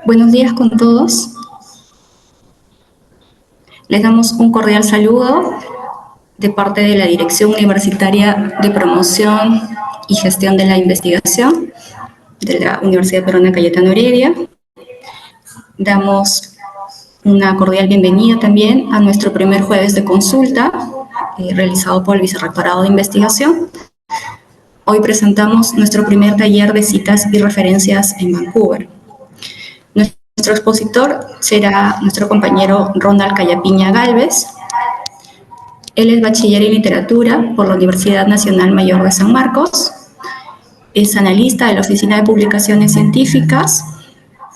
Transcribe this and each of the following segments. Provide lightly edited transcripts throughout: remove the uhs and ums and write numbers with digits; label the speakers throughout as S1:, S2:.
S1: Buenos días con todos. Les damos un cordial saludo de parte de la Dirección Universitaria de Promoción y Gestión de la Investigación de la Universidad Peruana Cayetano Heredia. Damos una cordial bienvenida también a nuestro primer jueves de consulta realizado por el Vicerrectorado de Investigación. Hoy presentamos nuestro primer taller de citas y referencias en Vancouver. Nuestro expositor será nuestro compañero Ronald Cayapiña Gálvez. Él es bachiller en literatura por la Universidad Nacional Mayor de San Marcos, es analista de la Oficina de Publicaciones Científicas,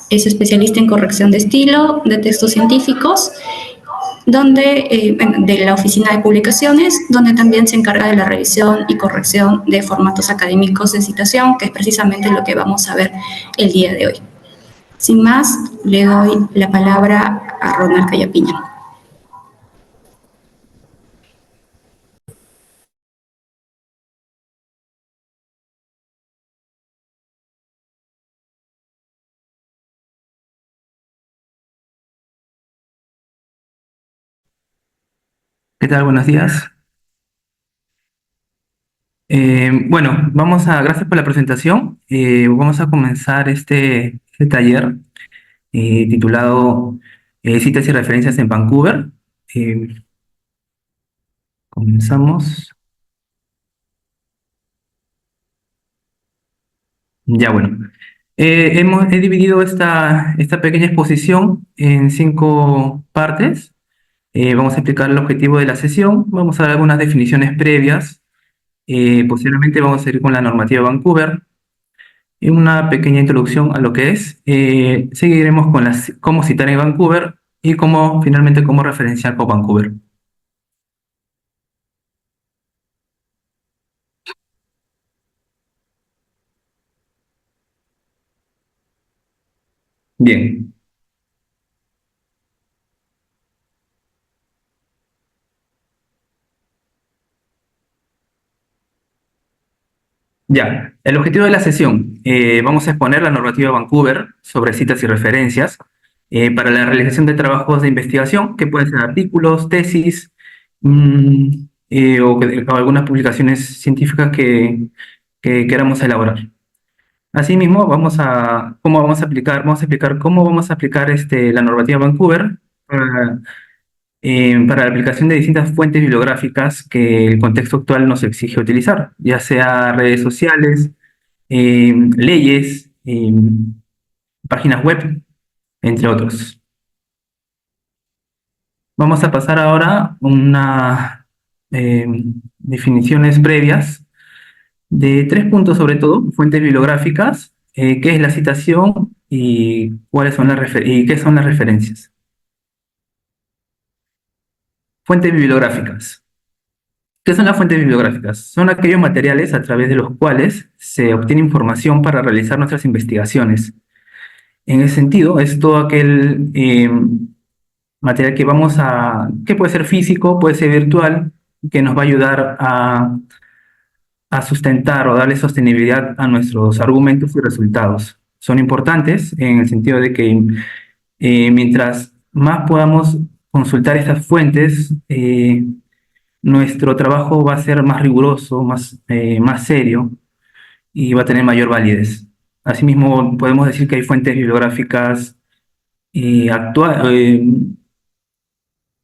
S1: es especialista en corrección de estilo, de textos científicos, de la Oficina de Publicaciones, donde también se encarga de la revisión y corrección de formatos académicos de citación, que es precisamente lo que vamos a ver el día de hoy. Sin más, le doy la palabra a Ronald Cayapiña.
S2: ¿Qué tal? Buenos días. Gracias por la presentación. Vamos a comenzar este taller titulado Citas y referencias en Vancouver. Eh, Comenzamos. Ya bueno. He dividido esta pequeña exposición en 5 partes. Vamos a explicar el objetivo de la sesión, vamos a dar algunas definiciones previas. Posteriormente vamos a ir con la normativa de Vancouver. Y una pequeña introducción a lo que es. Seguiremos con cómo citar en Vancouver y finalmente cómo referenciar por Vancouver. Bien, ya. El objetivo de la sesión. Vamos a exponer la normativa de Vancouver sobre citas y referencias para la realización de trabajos de investigación, que pueden ser artículos, tesis, o algunas publicaciones científicas que queramos elaborar. Asimismo, vamos a explicar cómo vamos a aplicar la normativa Vancouver para la aplicación de distintas fuentes bibliográficas que el contexto actual nos exige utilizar, ya sea redes sociales, leyes, páginas web, entre otros. Vamos a pasar ahora a unas definiciones previas de 3 puntos sobre todo: fuentes bibliográficas, qué es la citación y qué son las referencias. Fuentes bibliográficas. ¿Qué son las fuentes bibliográficas? Son aquellos materiales a través de los cuales se obtiene información para realizar nuestras investigaciones. En ese sentido, es todo aquel material que puede ser físico, puede ser virtual, que nos va a ayudar a sustentar o darle sostenibilidad a nuestros argumentos y resultados. Son importantes en el sentido de que mientras más podamos consultar estas fuentes, nuestro trabajo va a ser más riguroso, más serio y va a tener mayor validez. Asimismo, podemos decir que hay fuentes bibliográficas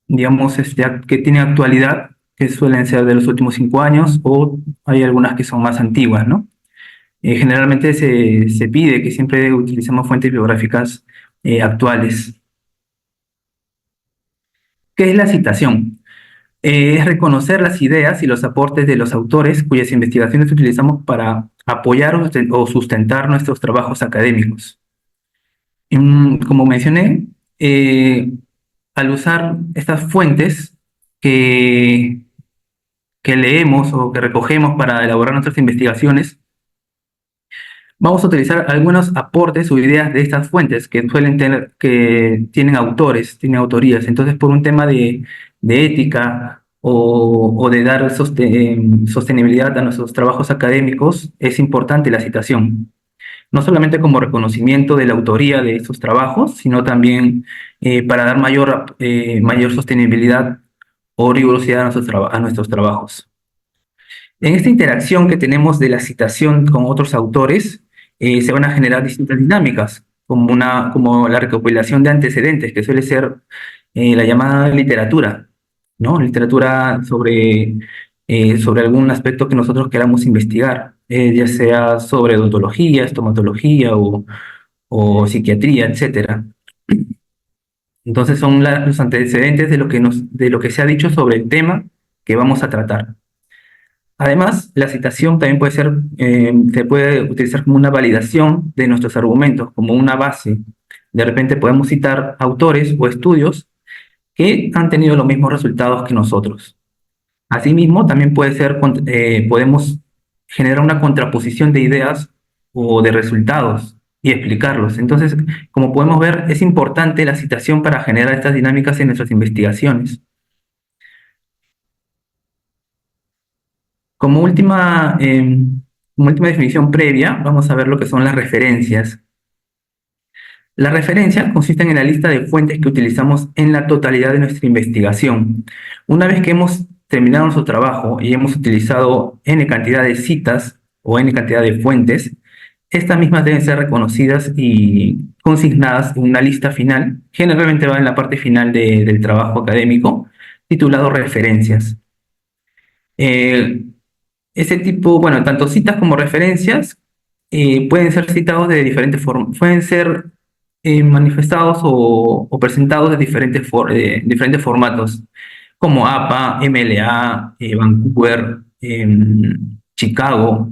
S2: digamos, que tienen actualidad, que suelen ser de los últimos 5 años, o hay algunas que son más antiguas, ¿no? Generalmente se pide que siempre utilicemos fuentes bibliográficas actuales. ¿Qué es la citación? Es reconocer las ideas y los aportes de los autores cuyas investigaciones utilizamos para apoyar o sustentar nuestros trabajos académicos. Como mencioné, al usar estas fuentes que, que leemos o que recogemos para elaborar nuestras investigaciones, vamos a utilizar algunos aportes o ideas de estas fuentes que tienen autores, tienen autorías. Entonces, por un tema de ética o de dar sostenibilidad a nuestros trabajos académicos, es importante la citación. no solamente como reconocimiento de la autoría de estos trabajos, sino también para dar mayor sostenibilidad o rigurosidad a nuestros trabajos. En esta interacción que tenemos de la citación con otros autores, se van a generar distintas dinámicas, como la recopilación de antecedentes, que suele ser la llamada literatura, ¿no? Literatura sobre algún aspecto que nosotros queramos investigar, ya sea sobre odontología, estomatología o psiquiatría, etcétera. Entonces son los antecedentes de lo que se ha dicho sobre el tema que vamos a tratar. Además, la citación también se puede utilizar como una validación de nuestros argumentos, como una base. De repente podemos citar autores o estudios que han tenido los mismos resultados que nosotros. Asimismo, también podemos generar una contraposición de ideas o de resultados y explicarlos. Entonces, como podemos ver, es importante la citación para generar estas dinámicas en nuestras investigaciones. Como como última definición previa, vamos a ver lo que son las referencias. Las referencias consisten en la lista de fuentes que utilizamos en la totalidad de nuestra investigación. Una vez que hemos terminado nuestro trabajo y hemos utilizado n cantidad de citas o n cantidad de fuentes, estas mismas deben ser reconocidas y consignadas en una lista final, generalmente va en la parte final del trabajo académico, titulado referencias. Ese tipo, bueno, tanto citas como referencias pueden ser citados de diferentes formas, pueden ser manifestados o presentados de diferentes formatos, como APA, MLA, Vancouver, Chicago,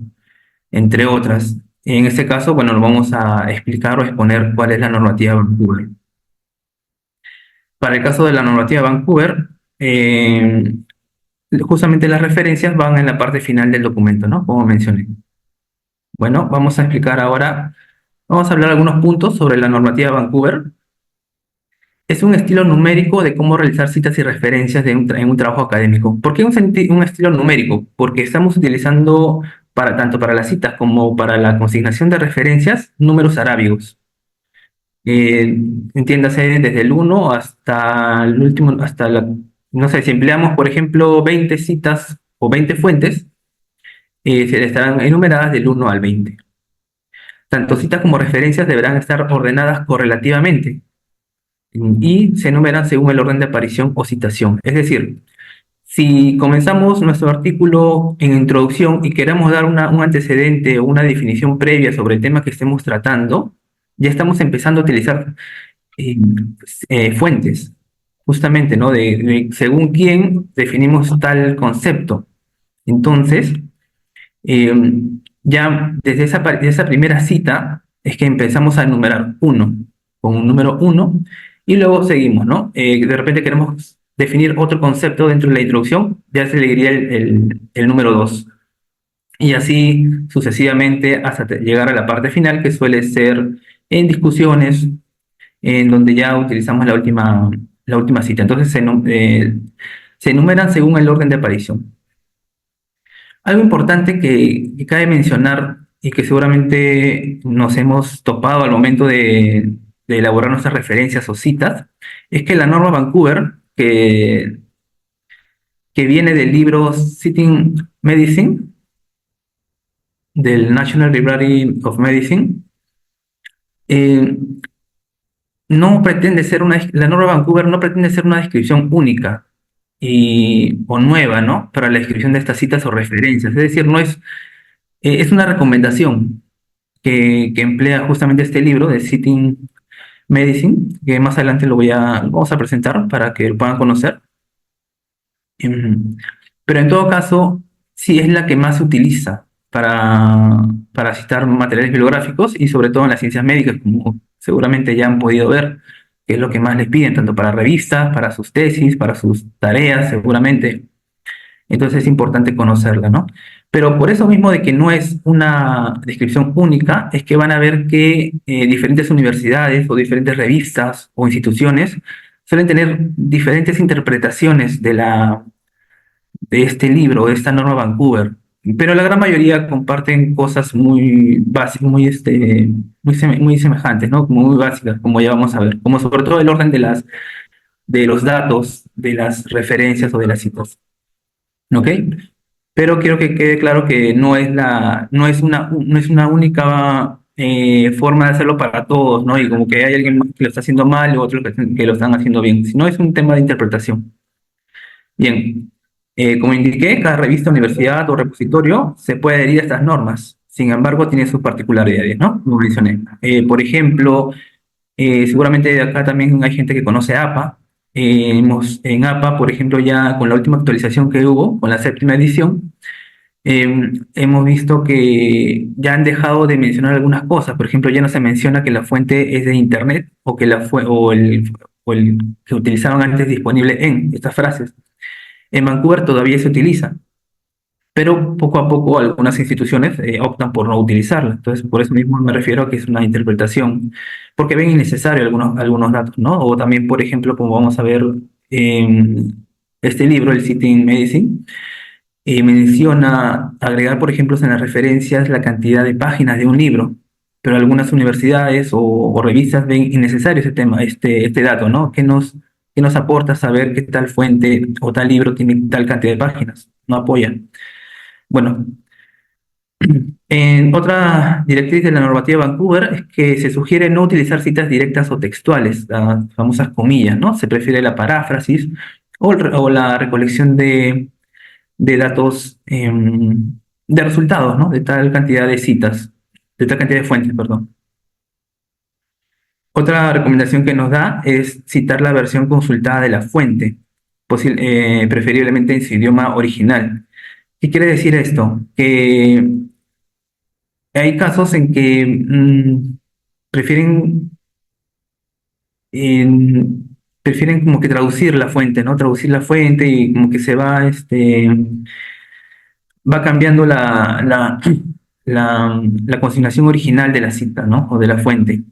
S2: entre otras. En este caso, bueno, lo vamos a explicar o exponer cuál es la normativa Vancouver. Para el caso de la normativa Vancouver, justamente las referencias van en la parte final del documento, ¿no? Como mencioné. Bueno, vamos a explicar ahora, vamos a hablar algunos puntos sobre la normativa Vancouver. Es un estilo numérico de cómo realizar citas y referencias en un trabajo académico. ¿Por qué un estilo numérico? Porque estamos utilizando tanto para las citas como para la consignación de referencias números arábigos. Entiéndase desde el 1 hasta el último, no sé, si empleamos, por ejemplo, 20 citas o 20 fuentes, se estarán enumeradas del 1 al 20. Tanto citas como referencias deberán estar ordenadas correlativamente y se enumeran según el orden de aparición o citación. Es decir, si comenzamos nuestro artículo en introducción y queremos dar un antecedente o una definición previa sobre el tema que estemos tratando, ya estamos empezando a utilizar fuentes, justamente, ¿no? Según quién definimos tal concepto. Entonces, ya desde esa primera cita es que empezamos a enumerar uno, con un número 1, y luego seguimos, ¿no? De repente queremos definir otro concepto dentro de la introducción, ya se le diría el número 2. Y así sucesivamente hasta llegar a la parte final, que suele ser en discusiones, en donde ya utilizamos la última cita. Entonces se enumeran según el orden de aparición. Algo importante que cabe mencionar y que seguramente nos hemos topado al momento de elaborar nuestras referencias o citas, es que la norma Vancouver, que viene del libro Citing Medicine, del National Library of Medicine, no pretende ser la norma Vancouver no pretende ser una descripción única o nueva, ¿no? Para la descripción de estas citas o referencias. Es decir, no es una recomendación que emplea justamente este libro de Citing Medicine, que más adelante lo vamos a presentar para que lo puedan conocer. Pero en todo caso, sí es la que más se utiliza para citar materiales bibliográficos y sobre todo en las ciencias médicas, como seguramente ya han podido ver, que es lo que más les piden, tanto para revistas, para sus tesis, para sus tareas, seguramente. Entonces es importante conocerla, ¿no? Pero por eso mismo de que no es una descripción única, es que van a ver que diferentes universidades o diferentes revistas o instituciones suelen tener diferentes interpretaciones de este libro, de esta norma Vancouver. pero la gran mayoría comparten cosas muy básicas, muy semejantes, ¿no? Como muy básicas, como ya vamos a ver, como sobre todo el orden de los datos, de las referencias o de las citas, ¿ok? Pero quiero que quede claro que no es una única forma de hacerlo para todos, ¿no? Y como que hay alguien que lo está haciendo mal o otros que lo están haciendo bien, sino es un tema de interpretación. Bien, como indiqué, cada revista, universidad o repositorio se puede adherir a estas normas. Sin embargo, tiene sus particularidades, ¿no? Como mencioné. Por ejemplo, seguramente de acá también hay gente que conoce APA. En APA, por ejemplo, ya con la última actualización que hubo, con la séptima edición, hemos visto que ya han dejado de mencionar algunas cosas. Por ejemplo, ya no se menciona que la fuente es de Internet o que o el que utilizaban antes disponible en estas frases. En Vancouver todavía se utiliza, pero poco a poco algunas instituciones optan por no utilizarla. Entonces, por eso mismo me refiero a que es una interpretación, porque ven innecesario algunos datos, ¿no? O también, por ejemplo, como vamos a ver en este libro, el Sitting Medicine, menciona agregar, por ejemplo, en las referencias la cantidad de páginas de un libro, pero algunas universidades o revistas ven innecesario ese tema, este dato, ¿no? Qué nos aporta saber que tal fuente o tal libro tiene tal cantidad de páginas? No apoya. Bueno, en otra directriz de la normativa de Vancouver es que se sugiere no utilizar citas directas o textuales, las famosas comillas, ¿no? Se prefiere la paráfrasis o la recolección de datos, de resultados, ¿no? De tal cantidad de citas, de tal cantidad de fuentes, perdón. Otra recomendación que nos da es citar la versión consultada de la fuente, preferiblemente en su idioma original. ¿Qué quiere decir esto? Que hay casos en que prefieren, prefieren como que traducir la fuente, ¿no? Traducir la fuente y como que se va, va cambiando la consignación original de la cita, ¿no? O de la fuente.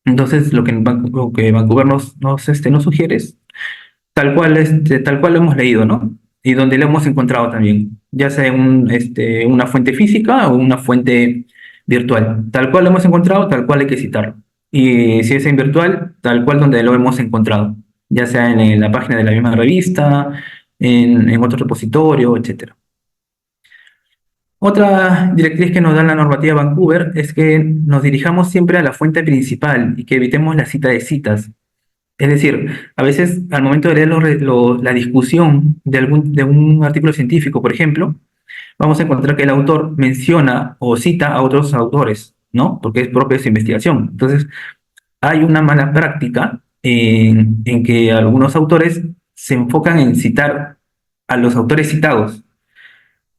S2: Entonces, lo que Vancouver nos sugiere es tal cual lo hemos leído, ¿no? Y donde lo hemos encontrado también, ya sea en una fuente física o una fuente virtual. Tal cual lo hemos encontrado, tal cual hay que citarlo. Y si es en virtual, tal cual donde lo hemos encontrado, ya sea en la página de la misma revista, en otro repositorio, etcétera. Otra directriz que nos da la normativa Vancouver es que nos dirijamos siempre a la fuente principal y que evitemos la cita de citas. Es decir, a veces al momento de leer la discusión de un artículo científico, por ejemplo, vamos a encontrar que el autor menciona o cita a otros autores, ¿no? Porque es propia de su investigación. Entonces, hay una mala práctica en que algunos autores se enfocan en citar a los autores citados.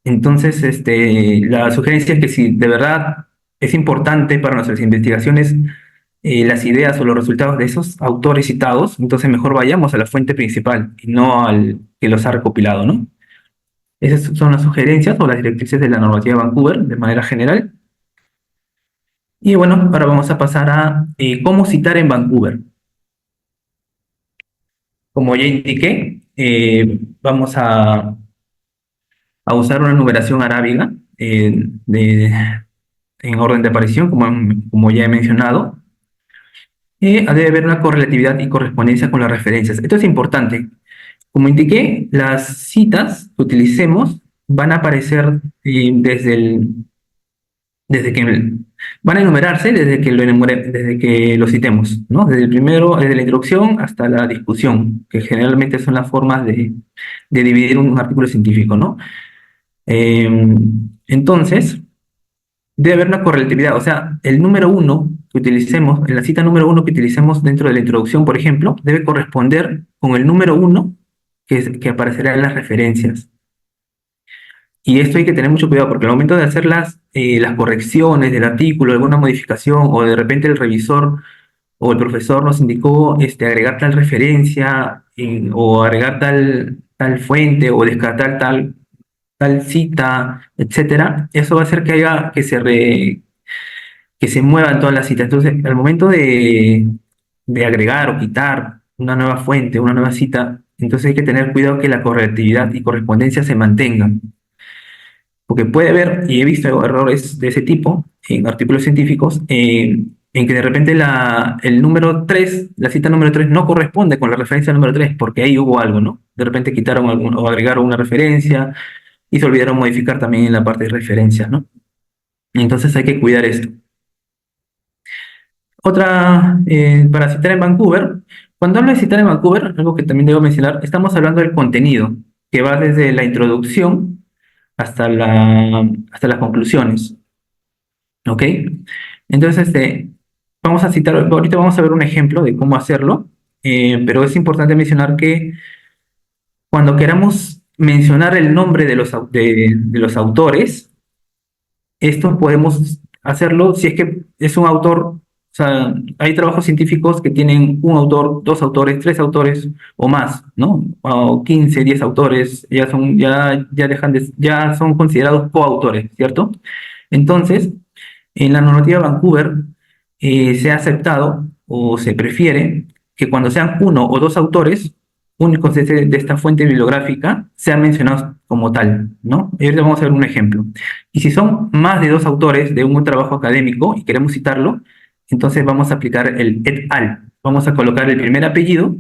S2: Entonces, la sugerencia es que si de verdad es importante para nuestras investigaciones las ideas o los resultados de esos autores citados, entonces mejor vayamos a la fuente principal y no al que los ha recopilado, ¿no? Esas son las sugerencias o las directrices de la normativa de Vancouver de manera general. Y bueno, ahora vamos a pasar a cómo citar en Vancouver. Como ya indiqué, vamos a usar una numeración arábiga en orden de aparición, como ya he mencionado. Debe haber una correlatividad y correspondencia con las referencias. Esto es importante. Como indiqué, las citas que utilicemos van a aparecer desde que van a enumerarse desde que lo citemos, ¿no? Desde el primero, desde la introducción hasta la discusión, que generalmente son las formas de dividir un artículo científico, ¿no? Eh, entonces, debe haber una correlatividad, o sea, el número uno que utilicemos, en la cita número uno que utilicemos dentro de la introducción, por ejemplo, debe corresponder con el número uno que aparecerá en las referencias. Y esto hay que tener mucho cuidado porque al momento de hacer las correcciones del artículo, alguna modificación, o de repente el revisor o el profesor nos indicó agregar tal referencia o agregar tal fuente o descartar tal cita, etcétera, eso va a hacer que haya que se muevan todas las citas. Entonces, al momento de agregar o quitar una nueva fuente, una nueva cita, entonces hay que tener cuidado que la correlatividad y correspondencia se mantengan. Porque puede haber, y he visto errores de ese tipo en artículos científicos, en que de repente el número 3, la cita número 3 no corresponde con la referencia número 3 porque ahí hubo algo, ¿no? De repente quitaron o agregaron una referencia y se olvidaron modificar también en la parte de referencias, ¿no? Entonces hay que cuidar esto. Otra, para citar en Vancouver, cuando hablo de citar en Vancouver, algo que también debo mencionar, estamos hablando del contenido, que va desde la introducción hasta las conclusiones. ¿Ok? Entonces, vamos a citar, ahorita vamos a ver un ejemplo de cómo hacerlo, pero es importante mencionar que cuando queramos mencionar el nombre de los autores, esto podemos hacerlo si es que es un autor, o sea, hay trabajos científicos que tienen un autor, dos autores, tres autores o más, ¿no? O 15, 10 autores, ya son considerados coautores, ¿cierto? Entonces, en la normativa Vancouver se ha aceptado o se prefiere que cuando sean uno o dos autores únicos de esta fuente bibliográfica sean mencionados como tal, ¿no? Y ahorita vamos a ver un ejemplo. Y si son más de dos autores de un trabajo académico y queremos citarlo, entonces vamos a aplicar el et al. Vamos a colocar el primer apellido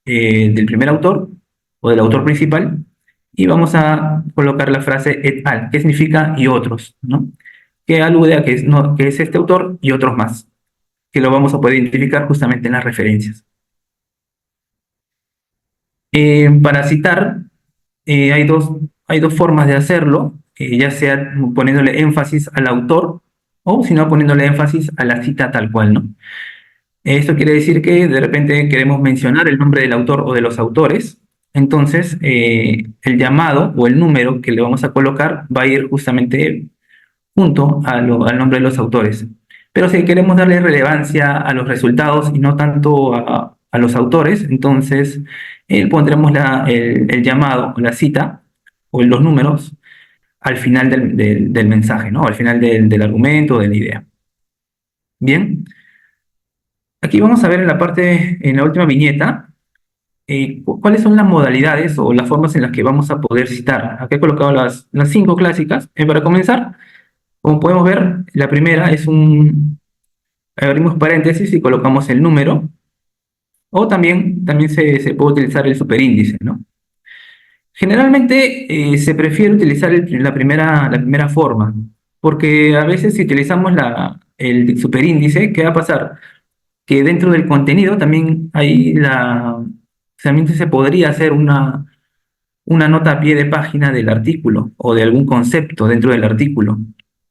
S2: del primer autor o del autor principal y vamos a colocar la frase et al, que significa y otros, ¿no? Que alude a que que es este autor y otros más, que lo vamos a poder identificar justamente en las referencias. Para citar, hay dos formas de hacerlo, ya sea poniéndole énfasis al autor o si no poniéndole énfasis a la cita tal cual, ¿no? Esto quiere decir que de repente queremos mencionar el nombre del autor o de los autores, entonces el llamado o el número que le vamos a colocar va a ir justamente junto al nombre de los autores. Pero si queremos darle relevancia a los resultados y no tanto a los autores, entonces pondremos el llamado o la cita o los números al final del mensaje, ¿no? Al final del argumento o de la idea. Bien, aquí vamos a ver en la última viñeta, cuáles son las modalidades o las formas en las que vamos a poder citar. Acá he colocado las 5 clásicas. Para comenzar, como podemos ver, la primera es abrimos paréntesis y colocamos el número, o también se puede utilizar el superíndice, ¿no? Generalmente se prefiere utilizar la primera forma, porque a veces si utilizamos el superíndice, ¿qué va a pasar? Que dentro del contenido también también se podría hacer una nota a pie de página del artículo o de algún concepto dentro del artículo.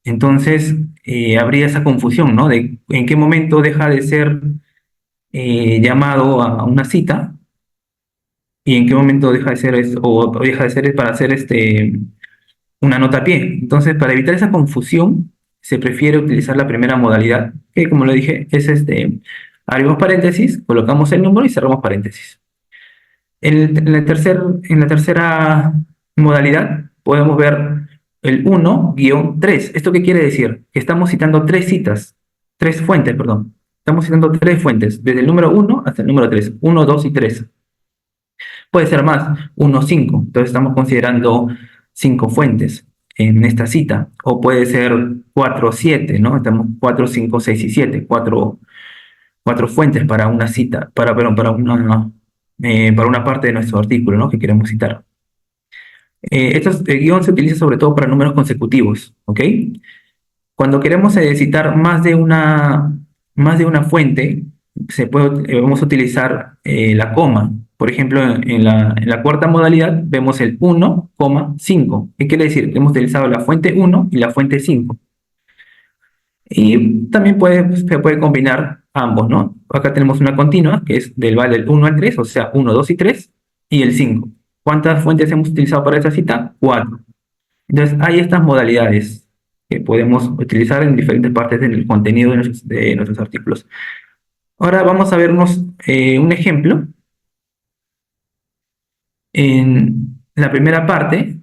S2: Entonces, habría esa confusión, ¿no? De en qué momento deja de ser llamado a una cita y en qué momento deja de ser o deja de ser para hacer una nota a pie. Entonces, para evitar esa confusión, se prefiere utilizar la primera modalidad, que como le dije, es abrimos paréntesis, colocamos el número y cerramos paréntesis. En la tercera modalidad podemos ver el 1-3. ¿Esto qué quiere decir? Que estamos citando tres fuentes, perdón. Estamos citando tres fuentes, desde el número 1 hasta el número 3. 1, 2 y 3. Puede ser más, 1, 5. Entonces estamos considerando 5 fuentes en esta cita. O puede ser 4, 7, ¿no? Estamos 4, 5, 6 y 7. Cuatro fuentes para una cita, para una parte de nuestro artículo, ¿no? Que queremos citar. El guión se utiliza sobre todo para números consecutivos, ¿ok? Cuando queremos citar más de una fuente, vamos a utilizar la coma. Por ejemplo, en la cuarta modalidad vemos el 1,5. ¿Qué quiere decir? Que hemos utilizado la fuente 1 y la fuente 5. Y también se puede combinar ambos, ¿no? Acá tenemos una continua, que es del 1 al 3, o sea, 1, 2 y 3, y el 5. ¿Cuántas fuentes hemos utilizado para esa cita? 4. Entonces, hay estas modalidades que podemos utilizar en diferentes partes del contenido de nuestros artículos. Ahora vamos a ver un ejemplo. En la primera parte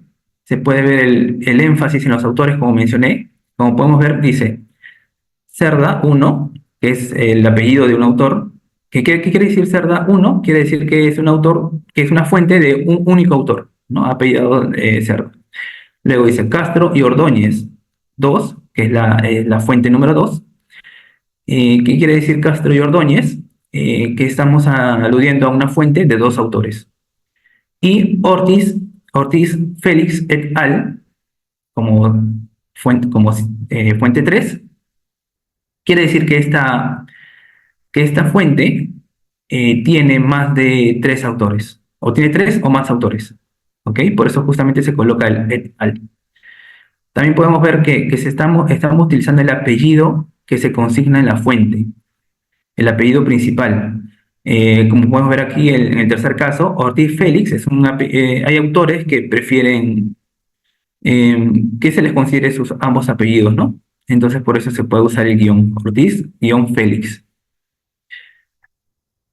S2: se puede ver el énfasis en los autores, como mencioné. Como podemos ver, dice Cerda 1, que es el apellido de un autor. ¿Qué quiere decir Cerda 1? Quiere decir que es un autor, que es una fuente de un único autor, ¿no? Apellidado Cerda. Luego dice Castro y Ordóñez 2, que es la fuente número 2. ¿Qué quiere decir Castro y Ordóñez? Que estamos aludiendo a una fuente de dos autores. Y Ortiz Félix et al. Fuente 3, quiere decir que esta fuente tiene más de tres autores, o tiene tres o más autores. ¿Ok? Por eso justamente se coloca el et al. También podemos ver que estamos utilizando el apellido que se consigna en la fuente, el apellido principal. Como podemos ver aquí en el tercer caso, Ortiz Félix hay autores que prefieren que se les considere sus ambos apellidos, ¿no? Entonces por eso se puede usar el guión Ortiz, guión Félix.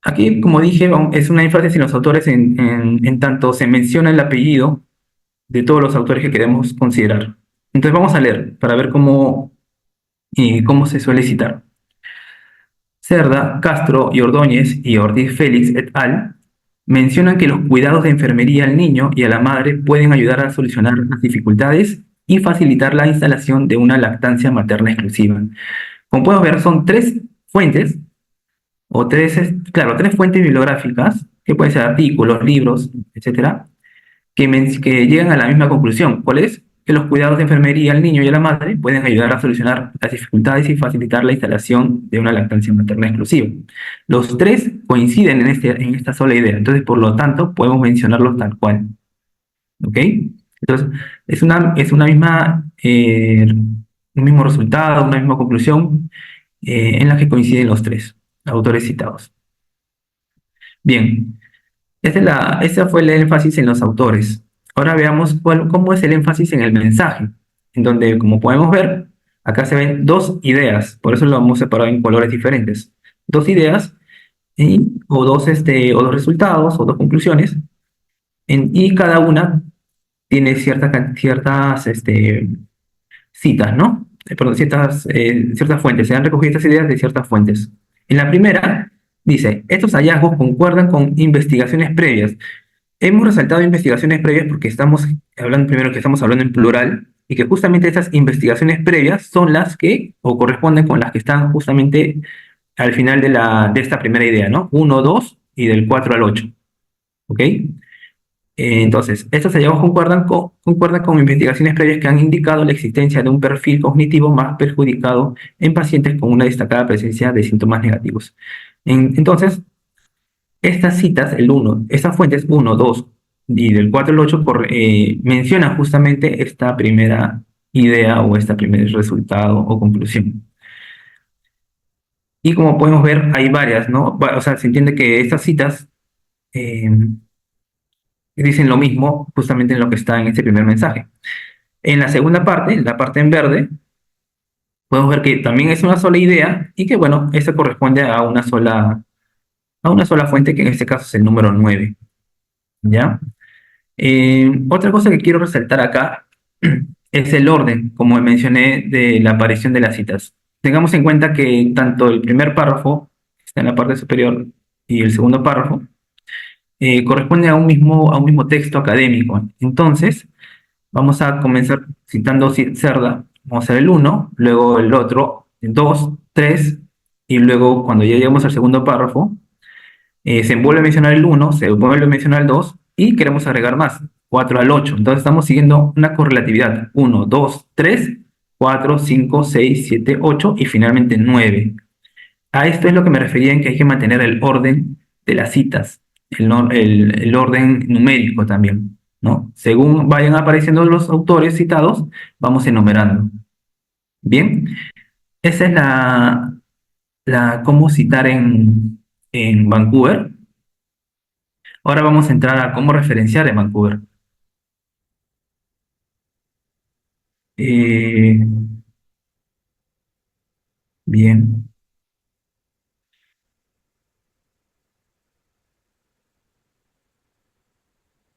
S2: Aquí, como dije, es una énfasis en los autores en tanto se menciona el apellido de todos los autores que queremos considerar. Entonces vamos a leer para ver cómo se suele citar. Cerda, Castro y Ordóñez y Ortiz Félix et al. Mencionan que los cuidados de enfermería al niño y a la madre pueden ayudar a solucionar las dificultades y facilitar la instalación de una lactancia materna exclusiva. Como podemos ver, son tres fuentes, tres fuentes bibliográficas, que pueden ser artículos, libros, etcétera, que llegan a la misma conclusión. ¿Cuál es? Que los cuidados de enfermería al niño y a la madre pueden ayudar a solucionar las dificultades y facilitar la instalación de una lactancia materna exclusiva. Los tres coinciden en esta sola idea, entonces por lo tanto podemos mencionarlos tal cual. ¿Ok? Entonces es una un mismo resultado, una misma conclusión en la que coinciden los tres autores citados. Bien, ese fue el énfasis en los autores. Ahora veamos cómo es el énfasis en el mensaje, en donde, como podemos ver, acá se ven dos ideas, por eso lo hemos separado en colores diferentes. Dos ideas o dos resultados o dos conclusiones, y cada una tiene ciertas citas, ¿no? Perdón, ciertas fuentes. Se han recogido estas ideas de ciertas fuentes. En la primera dice, estos hallazgos concuerdan con investigaciones previas. Hemos resaltado investigaciones previas porque estamos hablando en plural y que justamente estas investigaciones previas son las que, o corresponden con las que están justamente al final de esta primera idea, ¿no? 1, 2 y del 4 al 8. ¿Ok? Entonces, estos hallazgos concuerdan con investigaciones previas que han indicado la existencia de un perfil cognitivo más perjudicado en pacientes con una destacada presencia de síntomas negativos. Entonces, estas citas, estas fuentes 1, 2 y del 4 al 8 mencionan justamente esta primera idea o este primer resultado o conclusión. Y como podemos ver, hay varias, ¿no? O sea, se entiende que estas citas dicen lo mismo justamente en lo que está en este primer mensaje. En la segunda parte, la parte en verde, podemos ver que también es una sola idea y que, bueno, esta corresponde a una sola fuente, que en este caso es el número 9. ¿Ya? Otra cosa que quiero resaltar acá es el orden, como mencioné, de la aparición de las citas. Tengamos en cuenta que tanto el primer párrafo, que está en la parte superior, y el segundo párrafo, corresponde a un mismo texto académico. Entonces, vamos a comenzar citando Cerda. Vamos a hacer el 1, luego el otro, el 2, 3, y luego cuando ya llegamos al segundo párrafo, se vuelve a mencionar el 1, se vuelve a mencionar el 2 y queremos agregar más, 4 al 8. Entonces estamos siguiendo una correlatividad, 1, 2, 3, 4, 5, 6, 7, 8 y finalmente 9. A esto es lo que me refería en que hay que mantener el orden de las citas, el orden numérico también, ¿no? Según vayan apareciendo los autores citados, vamos enumerando. Bien, esa es cómo citar en Vancouver. Ahora vamos a entrar a cómo referenciar en Vancouver. Eh, bien,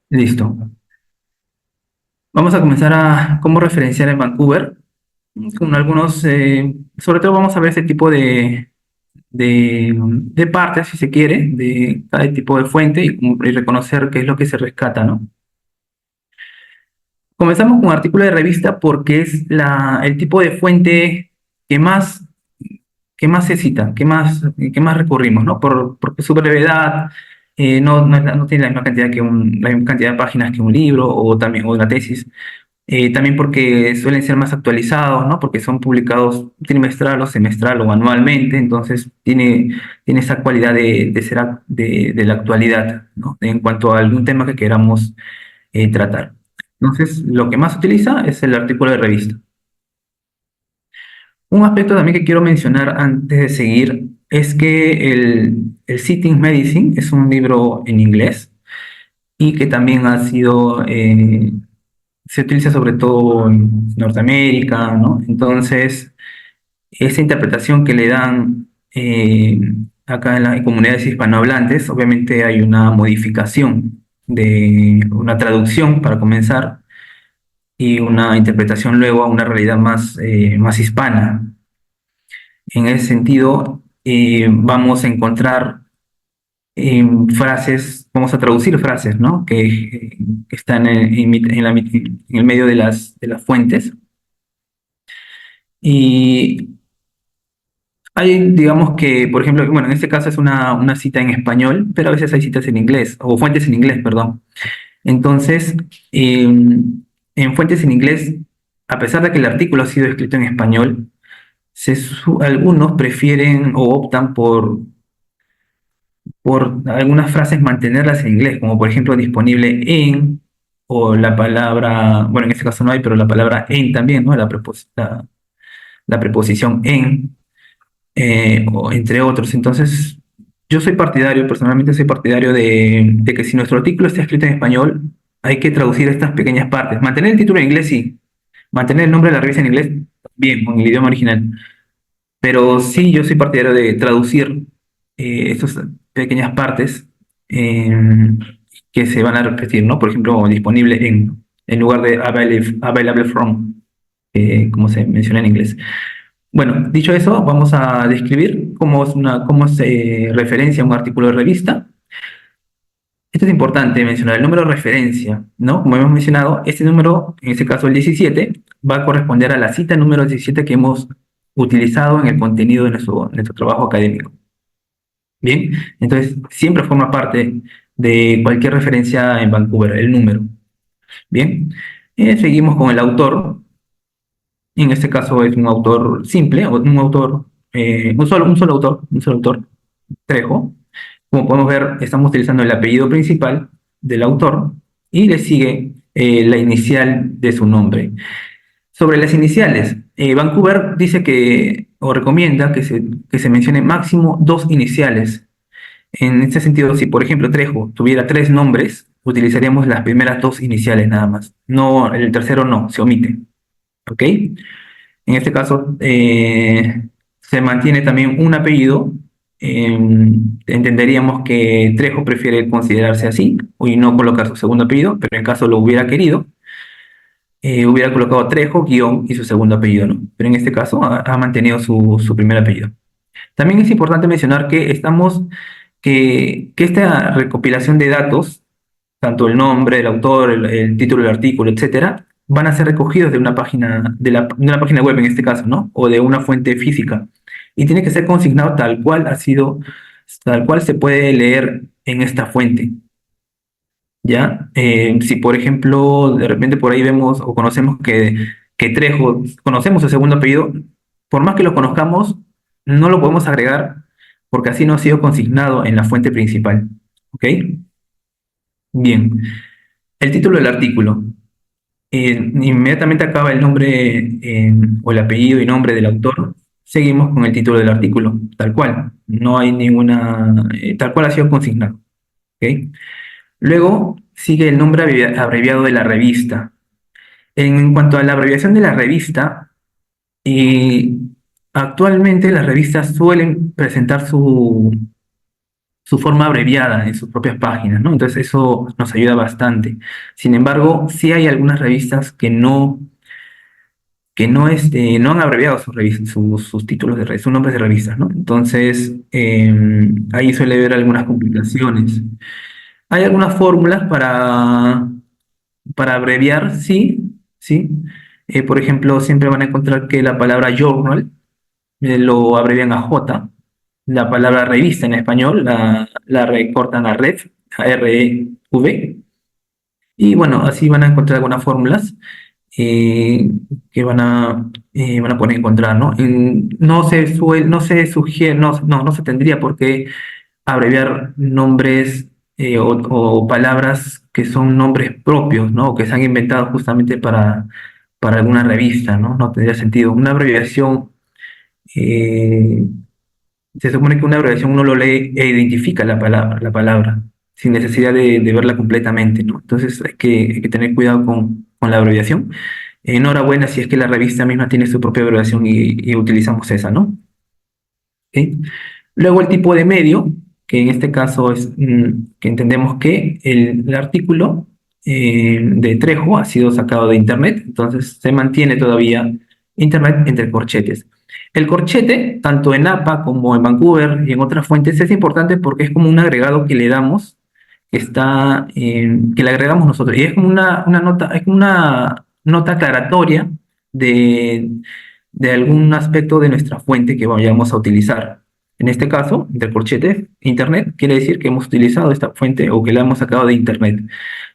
S2: listo. Vamos a comenzar a cómo referenciar en Vancouver con algunos, sobre todo vamos a ver ese tipo de partes, si se quiere, de cada tipo de fuente y reconocer qué es lo que se rescata, ¿no? Comenzamos con artículo de revista porque es el tipo de fuente que más, que más se cita, que más recurrimos, ¿no? Por su brevedad, no tiene la misma cantidad la misma cantidad de páginas que un libro o también o una tesis. También porque suelen ser más actualizados, ¿no? Porque son publicados trimestral o semestral o anualmente, entonces tiene esa cualidad de ser de la actualidad, ¿no? En cuanto a algún tema que queramos tratar. Entonces, lo que más se utiliza es el artículo de revista. Un aspecto también que quiero mencionar antes de seguir es que el Sitting Medicine es un libro en inglés y que también se utiliza sobre todo en Norteamérica, ¿no? Entonces, esa interpretación que le dan acá en las comunidades hispanohablantes, obviamente hay una modificación de una traducción para comenzar y una interpretación luego a una realidad más hispana. En ese sentido, vamos a encontrar frases, vamos a traducir frases, ¿no? Que están en el medio de de las fuentes. Y hay, digamos que, por ejemplo, bueno, en este caso es una cita en español, pero a veces hay citas en inglés, o fuentes en inglés, perdón. Entonces, en fuentes en inglés, a pesar de que el artículo ha sido escrito en español, algunos prefieren o optan por algunas frases mantenerlas en inglés, como por ejemplo disponible en, o la palabra, bueno, en este caso no hay, pero la palabra en también, ¿no? La preposición en, o entre otros. Entonces, yo soy partidario, personalmente soy partidario de que si nuestro artículo está escrito en español, hay que traducir estas pequeñas partes. Mantener el título en inglés, sí. Mantener el nombre de la revista en inglés, bien, con el idioma original. Pero sí, yo soy partidario de traducir estas pequeñas partes eh, que se van a repetir, ¿no? Por ejemplo, disponible en lugar de available from, como se menciona en inglés. Bueno, dicho eso, vamos a describir cómo se referencia un artículo de revista. Esto es importante mencionar, el número de referencia, ¿no? Como hemos mencionado, este número, en este caso el 17, va a corresponder a la cita número 17 que hemos utilizado en el contenido de nuestro trabajo académico. Bien, entonces siempre forma parte de cualquier referencia en Vancouver, el número. Bien, seguimos con el autor. En este caso es un autor simple, un autor, un solo autor, Trejo. Como podemos ver, estamos utilizando el apellido principal del autor y le sigue la inicial de su nombre. Sobre las iniciales, Vancouver dice o recomienda que se mencione máximo dos iniciales. En este sentido, si por ejemplo Trejo tuviera tres nombres, utilizaríamos las primeras dos iniciales nada más. No, el tercero no, se omite. ¿Ok? En este caso, se mantiene también un apellido. Entenderíamos que Trejo prefiere considerarse así y no colocar su segundo apellido, pero en caso lo hubiera querido, hubiera colocado Trejo, guión y su segundo apellido, ¿no? Pero en este caso ha mantenido su primer apellido. También es importante mencionar que esta recopilación de datos, tanto el nombre, el autor, el título del artículo, etcétera, van a ser recogidos de una página, de una página web en este caso, ¿no? O de una fuente física. Y tiene que ser consignado tal cual se puede leer en esta fuente. ¿Ya? Si por ejemplo, de repente por ahí vemos o conocemos que Trejo, conocemos el segundo apellido, por más que lo conozcamos, no lo podemos agregar porque así no ha sido consignado en la fuente principal. ¿Ok? Bien. El título del artículo. Inmediatamente acaba el nombre o el apellido y nombre del autor. Seguimos con el título del artículo, tal cual. No hay tal cual ha sido consignado. ¿Ok? Luego sigue el nombre abreviado de la revista. En cuanto a la abreviación de la revista, eh, actualmente las revistas suelen presentar su forma abreviada en sus propias páginas, ¿no? Entonces eso nos ayuda bastante. Sin embargo, sí hay algunas revistas no han abreviado sus títulos sus nombres de revistas, ¿no? Entonces, ahí suele haber algunas complicaciones. Hay algunas fórmulas Para abreviar, sí, sí. Por ejemplo, siempre van a encontrar que la palabra journal lo abrevian a J. La palabra revista en español la recortan a rev, a REV. Y bueno, así van a encontrar algunas fórmulas que van a poder encontrar, ¿no? No se sugiere, no se tendría por qué abreviar nombres o palabras que son nombres propios, ¿no? O que se han inventado justamente para alguna revista, ¿no? No tendría sentido. Una abreviación, eh, se supone que una abreviación uno lo lee e identifica la palabra, sin necesidad de verla completamente, ¿no? Entonces hay que tener cuidado con la abreviación. Enhorabuena si es que la revista misma tiene su propia abreviación y utilizamos esa, ¿no? ¿Ok? Luego el tipo de medio, que en este caso es que entendemos que el artículo de Trejo ha sido sacado de Internet, entonces se mantiene todavía Internet entre corchetes. El corchete, tanto en APA como en Vancouver y en otras fuentes, es importante porque es como un agregado que le damos, que le agregamos nosotros, y es como una nota, es como una nota aclaratoria de, de algún aspecto de nuestra fuente que vayamos a utilizar. En este caso, de corchetes, Internet, quiere decir que hemos utilizado esta fuente o que la hemos sacado de Internet.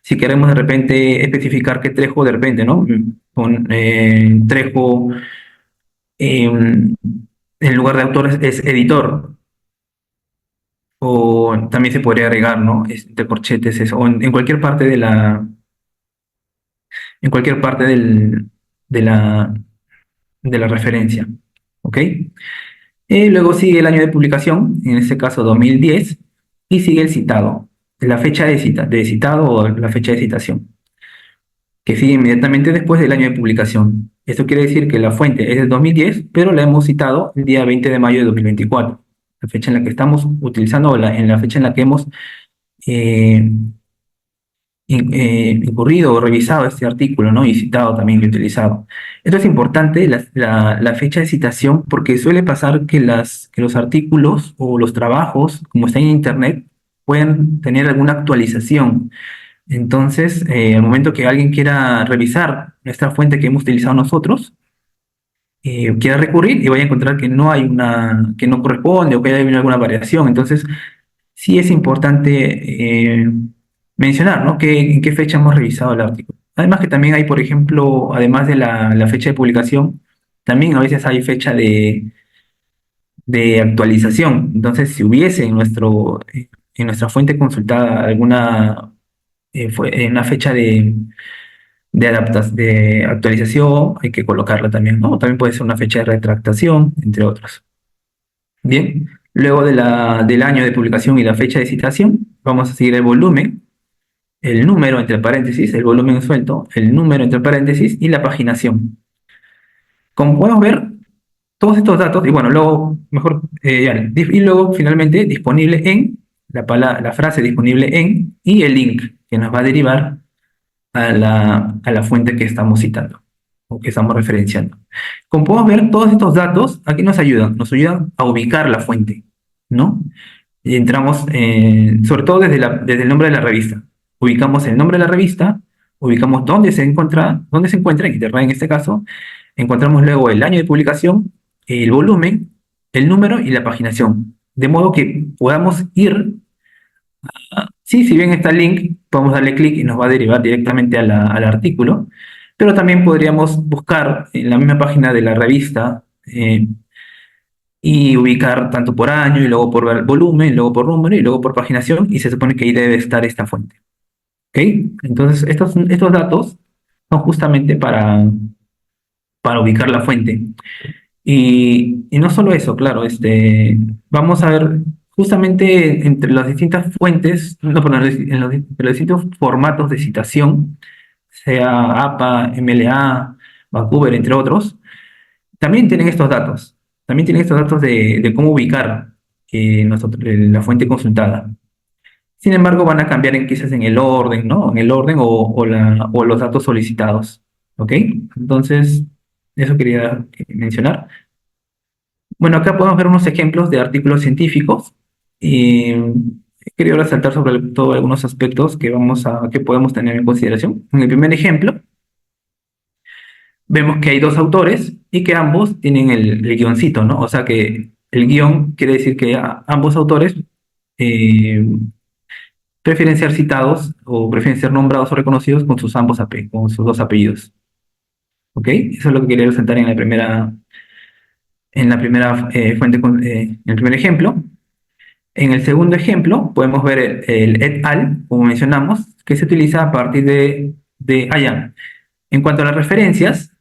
S2: Si queremos de repente especificar que Trejo de repente, ¿no? Con Trejo, en lugar de autor es editor. O también se podría agregar, ¿no? De corchetes, o en cualquier parte en cualquier parte de de la referencia. ¿Ok? Luego sigue el año de publicación, en este caso 2010, y sigue el citado, la fecha de citado o la fecha de citación, que sigue inmediatamente después del año de publicación. Esto quiere decir que la fuente es del 2010, pero la hemos citado el día 20 de mayo de 2024, la fecha en la que estamos utilizando o en la fecha en la que hemos eh, incurrido o revisado este artículo, ¿no? Y citado también y utilizado. Esto es importante, la fecha de citación, porque suele pasar que, que los artículos o los trabajos, como están en Internet, pueden tener alguna actualización. Entonces, al momento que alguien quiera revisar nuestra fuente que hemos utilizado nosotros, quiera recurrir y vaya a encontrar que no hay que no corresponde o que haya habido alguna variación. Entonces, sí es importante mencionar, ¿no? En qué fecha hemos revisado el artículo. Además que también hay, por ejemplo, además de la fecha de publicación, también a veces hay fecha de actualización. Entonces, si hubiese en nuestra fuente consultada una fecha de actualización, hay que colocarla también, ¿no? También puede ser una fecha de retractación, entre otros. Bien, luego del año de publicación y la fecha de citación, vamos a seguir el volumen, el número entre paréntesis, el volumen suelto, el número entre paréntesis y la paginación. Como podemos ver, todos estos datos, y bueno, luego, mejor, y luego finalmente disponible en, la frase disponible en, y el link que nos va a derivar a la fuente que estamos citando o que estamos referenciando. Como podemos ver, todos estos datos aquí nos ayudan a ubicar la fuente, ¿no? Y entramos, sobre todo desde el nombre de la revista. Ubicamos el nombre de la revista, ubicamos dónde se encuentra, en Internet en este caso, encontramos luego el año de publicación, el volumen, el número y la paginación. De modo que podamos ir, sí, si bien está el link, podemos darle clic y nos va a derivar directamente al artículo, pero también podríamos buscar en la misma página de la revista y ubicar tanto por año y luego por volumen, luego por número y luego por paginación y se supone que ahí debe estar esta fuente. ¿Ok? Entonces, estos datos son justamente para ubicar la fuente. Y no solo eso, claro, vamos a ver justamente entre las distintas fuentes, no, perdón, entre los distintos formatos de citación, sea APA, MLA, Vancouver, entre otros, también tienen estos datos. También tienen estos datos de cómo ubicar la fuente consultada. Sin embargo, van a cambiar quizás en el orden, ¿no? En el orden o los datos solicitados. ¿Ok? Entonces, eso quería mencionar. Bueno, acá podemos ver unos ejemplos de artículos científicos. Quería resaltar sobre todo algunos aspectos que podemos tener en consideración. En el primer ejemplo, vemos que hay dos autores y que ambos tienen el guioncito, ¿no? O sea que el guión quiere decir que ambos autores eh, prefieren ser citados o prefieren ser nombrados o reconocidos con con sus dos apellidos. ¿Ok? Eso es lo que quería resaltar en la primera fuente, en el primer ejemplo. En el segundo ejemplo, podemos ver el et al, como mencionamos, que se utiliza a partir de allá. En cuanto a las referencias,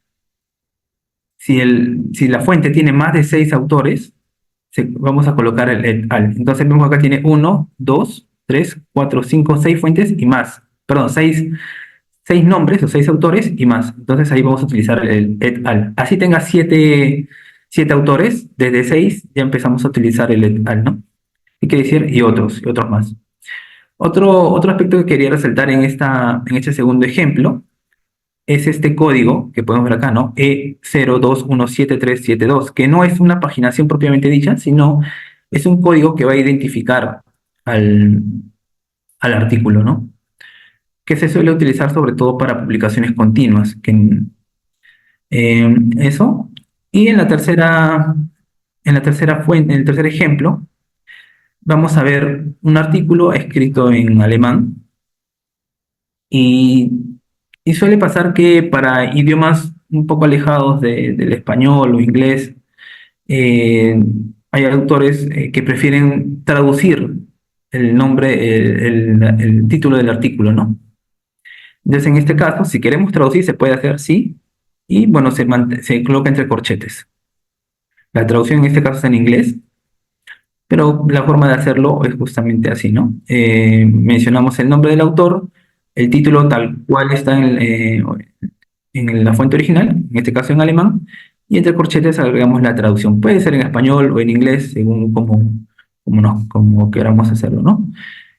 S2: si la fuente tiene más de 6 autores, vamos a colocar el et al. Entonces vemos que acá tiene 1, 2, 3, 4, 5, 6 fuentes y más. Perdón, 6 nombres o 6 autores y más. Entonces ahí vamos a utilizar el et al. Así tenga 7 autores, desde 6 ya empezamos a utilizar el et al, ¿no? ¿Qué quiere decir? Y otros más. Otro aspecto que quería resaltar en este segundo ejemplo es este código que podemos ver acá, ¿no? E02173772, que no es una paginación propiamente dicha, sino es un código que va a identificar al, al artículo, ¿no? Que se suele utilizar sobre todo para publicaciones continuas. Eso. Y en el tercer ejemplo, vamos a ver un artículo escrito en alemán y, y suele pasar que para idiomas un poco alejados del español o inglés, eh, hay autores que prefieren traducir el nombre, el título del artículo, ¿no? Entonces, en este caso, si queremos traducir, se puede hacer así, y bueno, se coloca entre corchetes. La traducción en este caso es en inglés, pero la forma de hacerlo es justamente así, ¿no? Mencionamos el nombre del autor, el título tal cual está en la fuente original, en este caso en alemán, y entre corchetes agregamos la traducción. Puede ser en español o en inglés, según como queramos hacerlo, ¿no?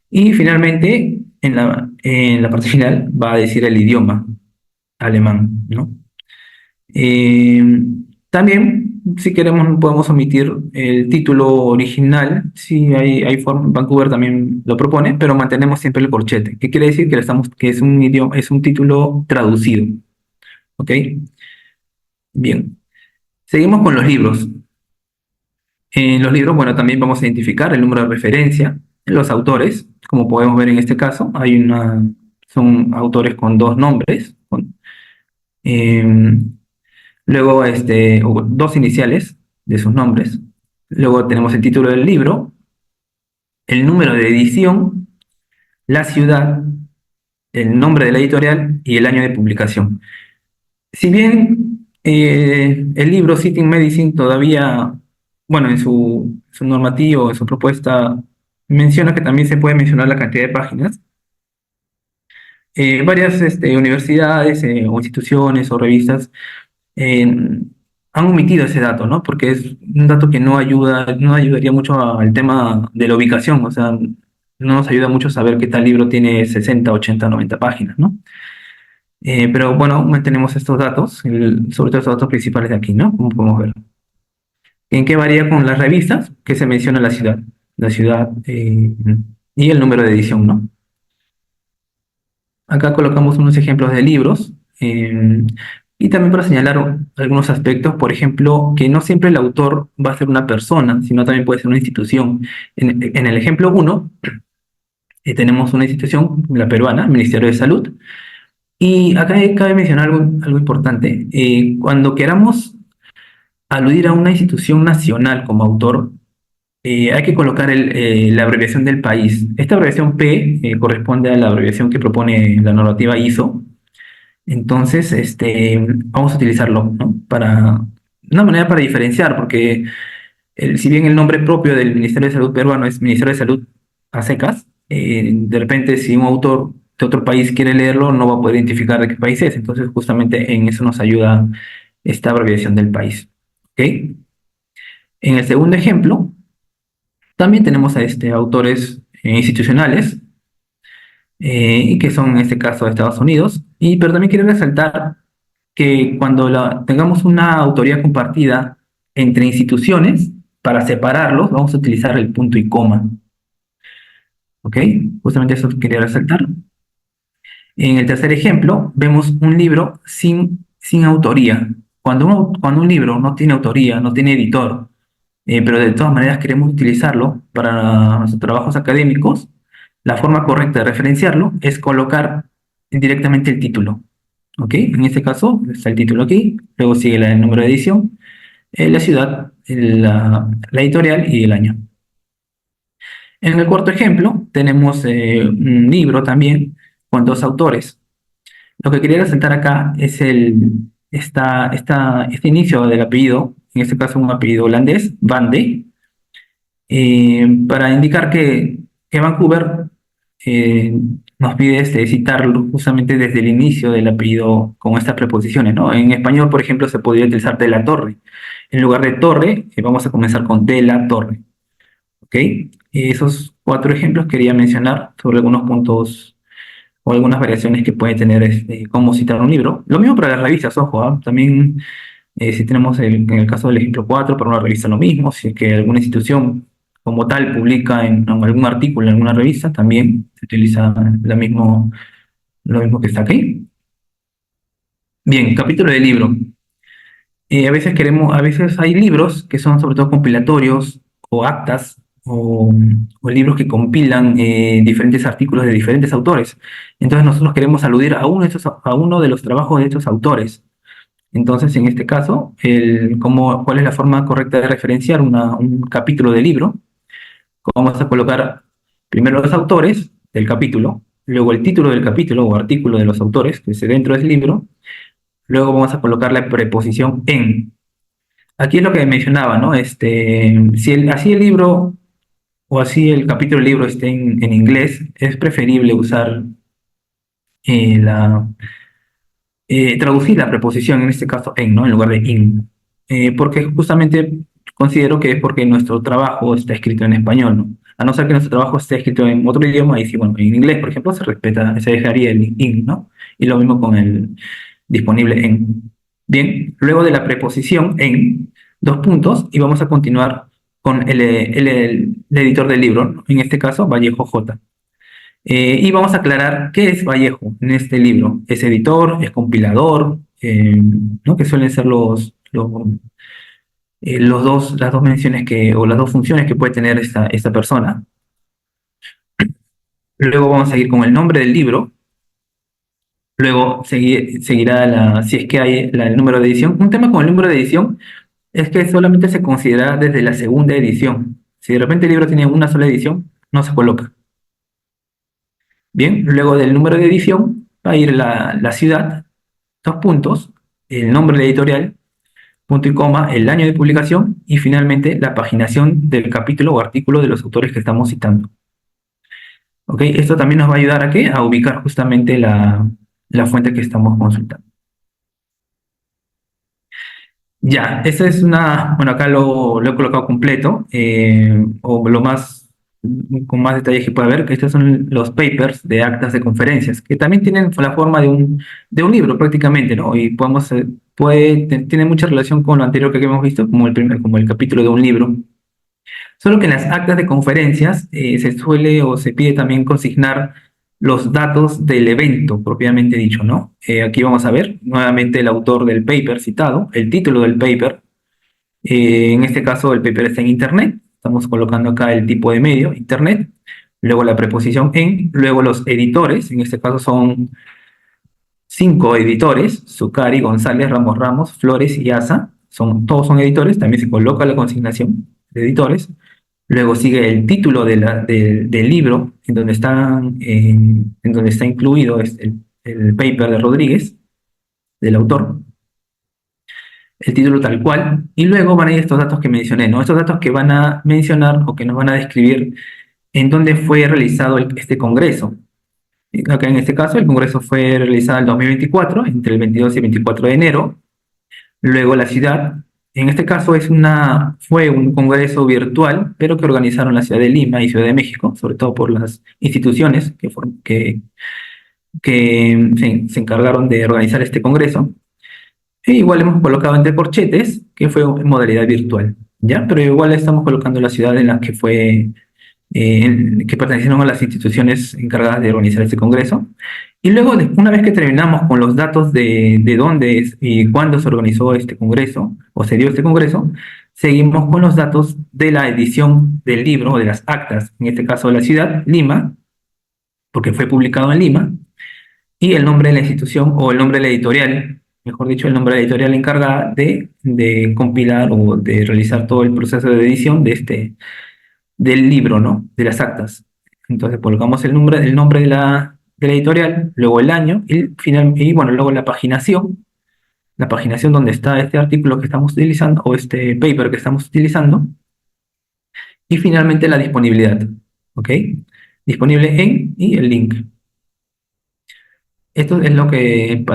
S2: Y finalmente, en la parte final va a decir el idioma alemán, ¿no? Eh, También, si queremos, podemos omitir el título original. Si hay forma, Vancouver también lo propone, pero mantenemos siempre el corchete. ¿Qué quiere decir? Que es un idioma, es un título traducido. ¿Ok? Bien. Seguimos con los libros. En los libros, bueno, también vamos a identificar el número de referencia, los autores, como podemos ver en este caso, son autores con dos nombres, eh, luego o dos iniciales de sus nombres. Luego tenemos el título del libro, el número de edición, la ciudad, el nombre de la editorial y el año de publicación. Si bien el libro Sitting Medicine todavía, bueno, en su normativo, en su propuesta, menciona que también se puede mencionar la cantidad de páginas, varias universidades o instituciones o revistas eh, han omitido ese dato, ¿no? Porque es un dato que no ayudaría mucho al tema de la ubicación, o sea, no nos ayuda mucho saber que tal libro tiene 60, 80, 90 páginas, ¿no? Pero bueno, mantenemos estos datos, sobre todo estos datos principales de aquí, ¿no? Como podemos ver. ¿En qué varía con las revistas? Que se menciona la ciudad y el número de edición, ¿no? Acá colocamos unos ejemplos de libros y también para señalar algunos aspectos, por ejemplo, que no siempre el autor va a ser una persona, sino también puede ser una institución. En el ejemplo 1 tenemos una institución, la peruana, el Ministerio de Salud, y acá cabe mencionar algo importante. Cuando queramos aludir a una institución nacional como autor, hay que colocar la abreviación del país. Esta abreviación P corresponde a la abreviación que propone la normativa ISO. Entonces, vamos a utilizarlo, ¿no? Una manera para diferenciar, porque si bien el nombre propio del Ministerio de Salud peruano es Ministerio de Salud a secas, de repente si un autor de otro país quiere leerlo, no va a poder identificar de qué país es. Entonces, justamente en eso nos ayuda esta abreviación del país. ¿Ok? En el segundo ejemplo, también tenemos a autores institucionales, y que son en este caso de Estados Unidos, pero también quiero resaltar que cuando tengamos una autoría compartida entre instituciones, para separarlos vamos a utilizar el punto y coma. ¿Ok? Justamente eso quería resaltar. En el tercer ejemplo, vemos un libro sin autoría. Cuando un libro no tiene autoría, no tiene editor, pero de todas maneras queremos utilizarlo para nuestros trabajos académicos, la forma correcta de referenciarlo es colocar directamente el título. ¿Ok? En este caso está el título aquí, luego sigue el número de edición, la ciudad, la editorial y el año. En el cuarto ejemplo tenemos un libro también con dos autores. Lo que quería resaltar acá es este inicio del apellido, en este caso un apellido holandés, Van de, para indicar que Vancouver eh, nos pide citarlo justamente desde el inicio del apellido con estas preposiciones, ¿no? En español, por ejemplo, se podría utilizar de la torre. En lugar de torre, vamos a comenzar con de la torre. ¿Ok? Esos cuatro ejemplos quería mencionar sobre algunos puntos o algunas variaciones que puede tener cómo citar un libro. Lo mismo para las revistas, ojo, ¿ah? También si tenemos en el caso del ejemplo 4 para una revista lo mismo, si es que alguna institución como tal publica en algún artículo en alguna revista, también se utiliza lo mismo que está aquí. Bien, capítulo del libro. A veces hay libros que son sobre todo compilatorios o actas o libros que compilan diferentes artículos de diferentes autores. Entonces nosotros queremos aludir a uno de los trabajos de estos autores. Entonces, en este caso, ¿cuál es la forma correcta de referenciar un capítulo de libro? Vamos a colocar primero los autores del capítulo, luego el título del capítulo o artículo de los autores, que es dentro del libro, luego vamos a colocar la preposición en. Aquí es lo que mencionaba, ¿no? Si así el libro o así el capítulo del libro esté en inglés, es preferible usar eh, la, traducir la preposición, en este caso en, ¿no? En lugar de in. Porque justamente considero que es porque nuestro trabajo está escrito en español, ¿no? A no ser que nuestro trabajo esté escrito en otro idioma, y si, bueno, en inglés, por ejemplo, se dejaría el in, ¿no? Y lo mismo con el disponible en. Bien, luego de la preposición en, dos puntos, y vamos a continuar con el editor del libro, ¿no? En este caso, Vallejo J. Y vamos a aclarar qué es Vallejo en este libro. ¿Es editor? ¿Es compilador? ¿No? Que suelen ser las dos menciones o las dos funciones que puede tener esta persona. Luego vamos a ir con el nombre del libro. Luego seguirá si es que hay el número de edición. Un tema con el número de edición es que solamente se considera desde la segunda edición. Si de repente el libro tiene una sola edición, no se coloca. Bien, luego del número de edición va a ir la ciudad, dos puntos, el nombre de la editorial, punto y coma, el año de publicación y finalmente la paginación del capítulo o artículo de los autores que estamos citando. ¿Ok? Esto también nos va a ayudar ¿a qué? A ubicar justamente la fuente que estamos consultando. Ya, esa es bueno, acá lo he colocado completo, o con más detalles que pueda haber, que estos son los papers de actas de conferencias, que también tienen la forma de un libro prácticamente, ¿no? Y tiene mucha relación con lo anterior que hemos visto, como el capítulo de un libro. Solo que en las actas de conferencias se suele o se pide también consignar los datos del evento propiamente dicho, ¿no? Aquí vamos a ver nuevamente el autor del paper citado, el título del paper. En este caso el paper está en Internet. Estamos colocando acá el tipo de medio, Internet. Luego la preposición en, luego los editores, en este caso son 5 editores, Zucari, González, Ramos, Flores y Asa. Todos son editores, también se coloca la consignación de editores. Luego sigue el título del libro, en donde está incluido el paper de Rodríguez, del autor, el título tal cual, y luego van a ir estos datos que mencioné, ¿no? Estos datos que van a mencionar o que nos van a describir en dónde fue realizado este congreso. Acá en este caso, el congreso fue realizado en el 2024, entre el 22 y 24 de enero. Luego la ciudad, en este caso fue un congreso virtual, pero que organizaron la ciudad de Lima y Ciudad de México, sobre todo por las instituciones que se encargaron de organizar este congreso. E igual hemos colocado entre corchetes, que fue en modalidad virtual, ¿ya? Pero igual estamos colocando la ciudad en la que fue que pertenecieron a las instituciones encargadas de organizar este congreso. Y luego, una vez que terminamos con los datos de dónde es y cuándo se organizó este congreso, o se dio este congreso, seguimos con los datos de la edición del libro, o de las actas, en este caso de la ciudad, Lima, porque fue publicado en Lima, y el nombre de la institución, o el nombre de la editorial, mejor dicho, el nombre de la editorial encargada de compilar o de realizar todo el proceso de edición del libro, ¿no? De las actas. Entonces colocamos el nombre de la editorial, luego el año y bueno, luego la paginación donde está este artículo que estamos utilizando o este paper que estamos utilizando y finalmente la disponibilidad, ¿ok? Disponible y el link. Esto es lo que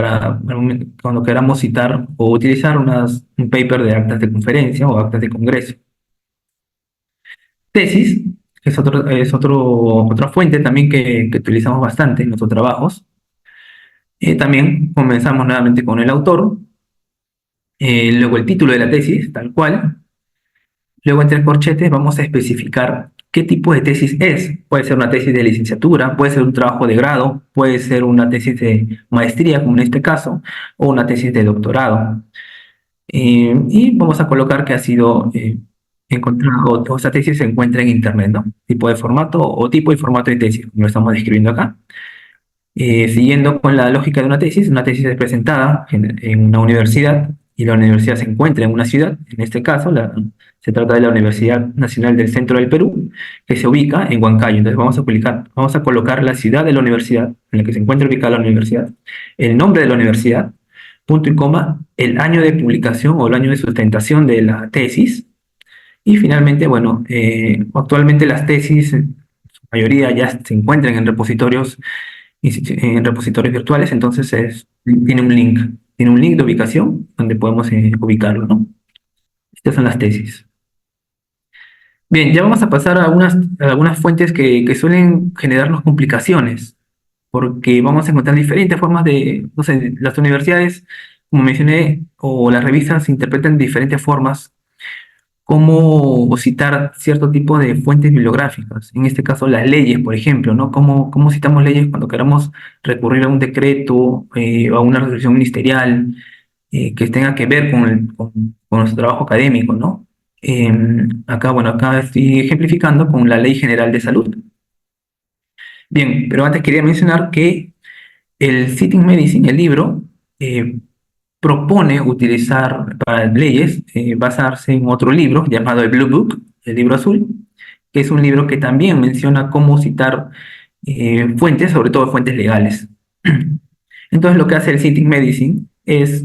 S2: cuando queramos citar o utilizar un paper de actas de conferencia o actas de congreso. Tesis otra fuente también que utilizamos bastante en nuestros trabajos. También comenzamos nuevamente con el autor, luego el título de la tesis, tal cual. Luego, entre corchetes, vamos a especificar qué tipo de tesis es. Puede ser una tesis de licenciatura, puede ser un trabajo de grado, puede ser una tesis de maestría, como en este caso, o una tesis de doctorado. Y vamos a colocar que ha sido encontrado, o esa tesis se encuentra en Internet, ¿no? Tipo de formato o tipo y formato de tesis, como lo estamos describiendo acá. Siguiendo con la lógica de una tesis es presentada en una universidad y la universidad se encuentra en una ciudad, en este caso se trata de la Universidad Nacional del Centro del Perú, que se ubica en Huancayo. Entonces vamos a colocar la ciudad de la universidad, en la que se encuentra ubicada la universidad, el nombre de la universidad, punto y coma, el año de publicación o el año de sustentación de la tesis, y finalmente, bueno, actualmente las tesis, en su mayoría ya se encuentran en repositorios virtuales, entonces tiene un link de ubicación donde podemos ubicarlo, ¿no? Estas son las tesis. Bien, ya vamos a pasar a algunas fuentes que suelen generarnos complicaciones, porque vamos a encontrar diferentes formas no sé, las universidades, como mencioné, o las revistas se interpretan de diferentes formas cómo citar cierto tipo de fuentes bibliográficas. En este caso, las leyes, por ejemplo, ¿no? ¿Cómo citamos leyes cuando queramos recurrir a un decreto o a una resolución ministerial que tenga que ver con nuestro trabajo académico, ¿no? Acá estoy ejemplificando con la Ley General de Salud. Bien, pero antes quería mencionar que el Sitting Medicine, el libro, propone utilizar para leyes, basarse en otro libro llamado el Blue Book, el libro azul, que es un libro que también menciona cómo citar fuentes, sobre todo fuentes legales. Entonces lo que hace el Sitting Medicine es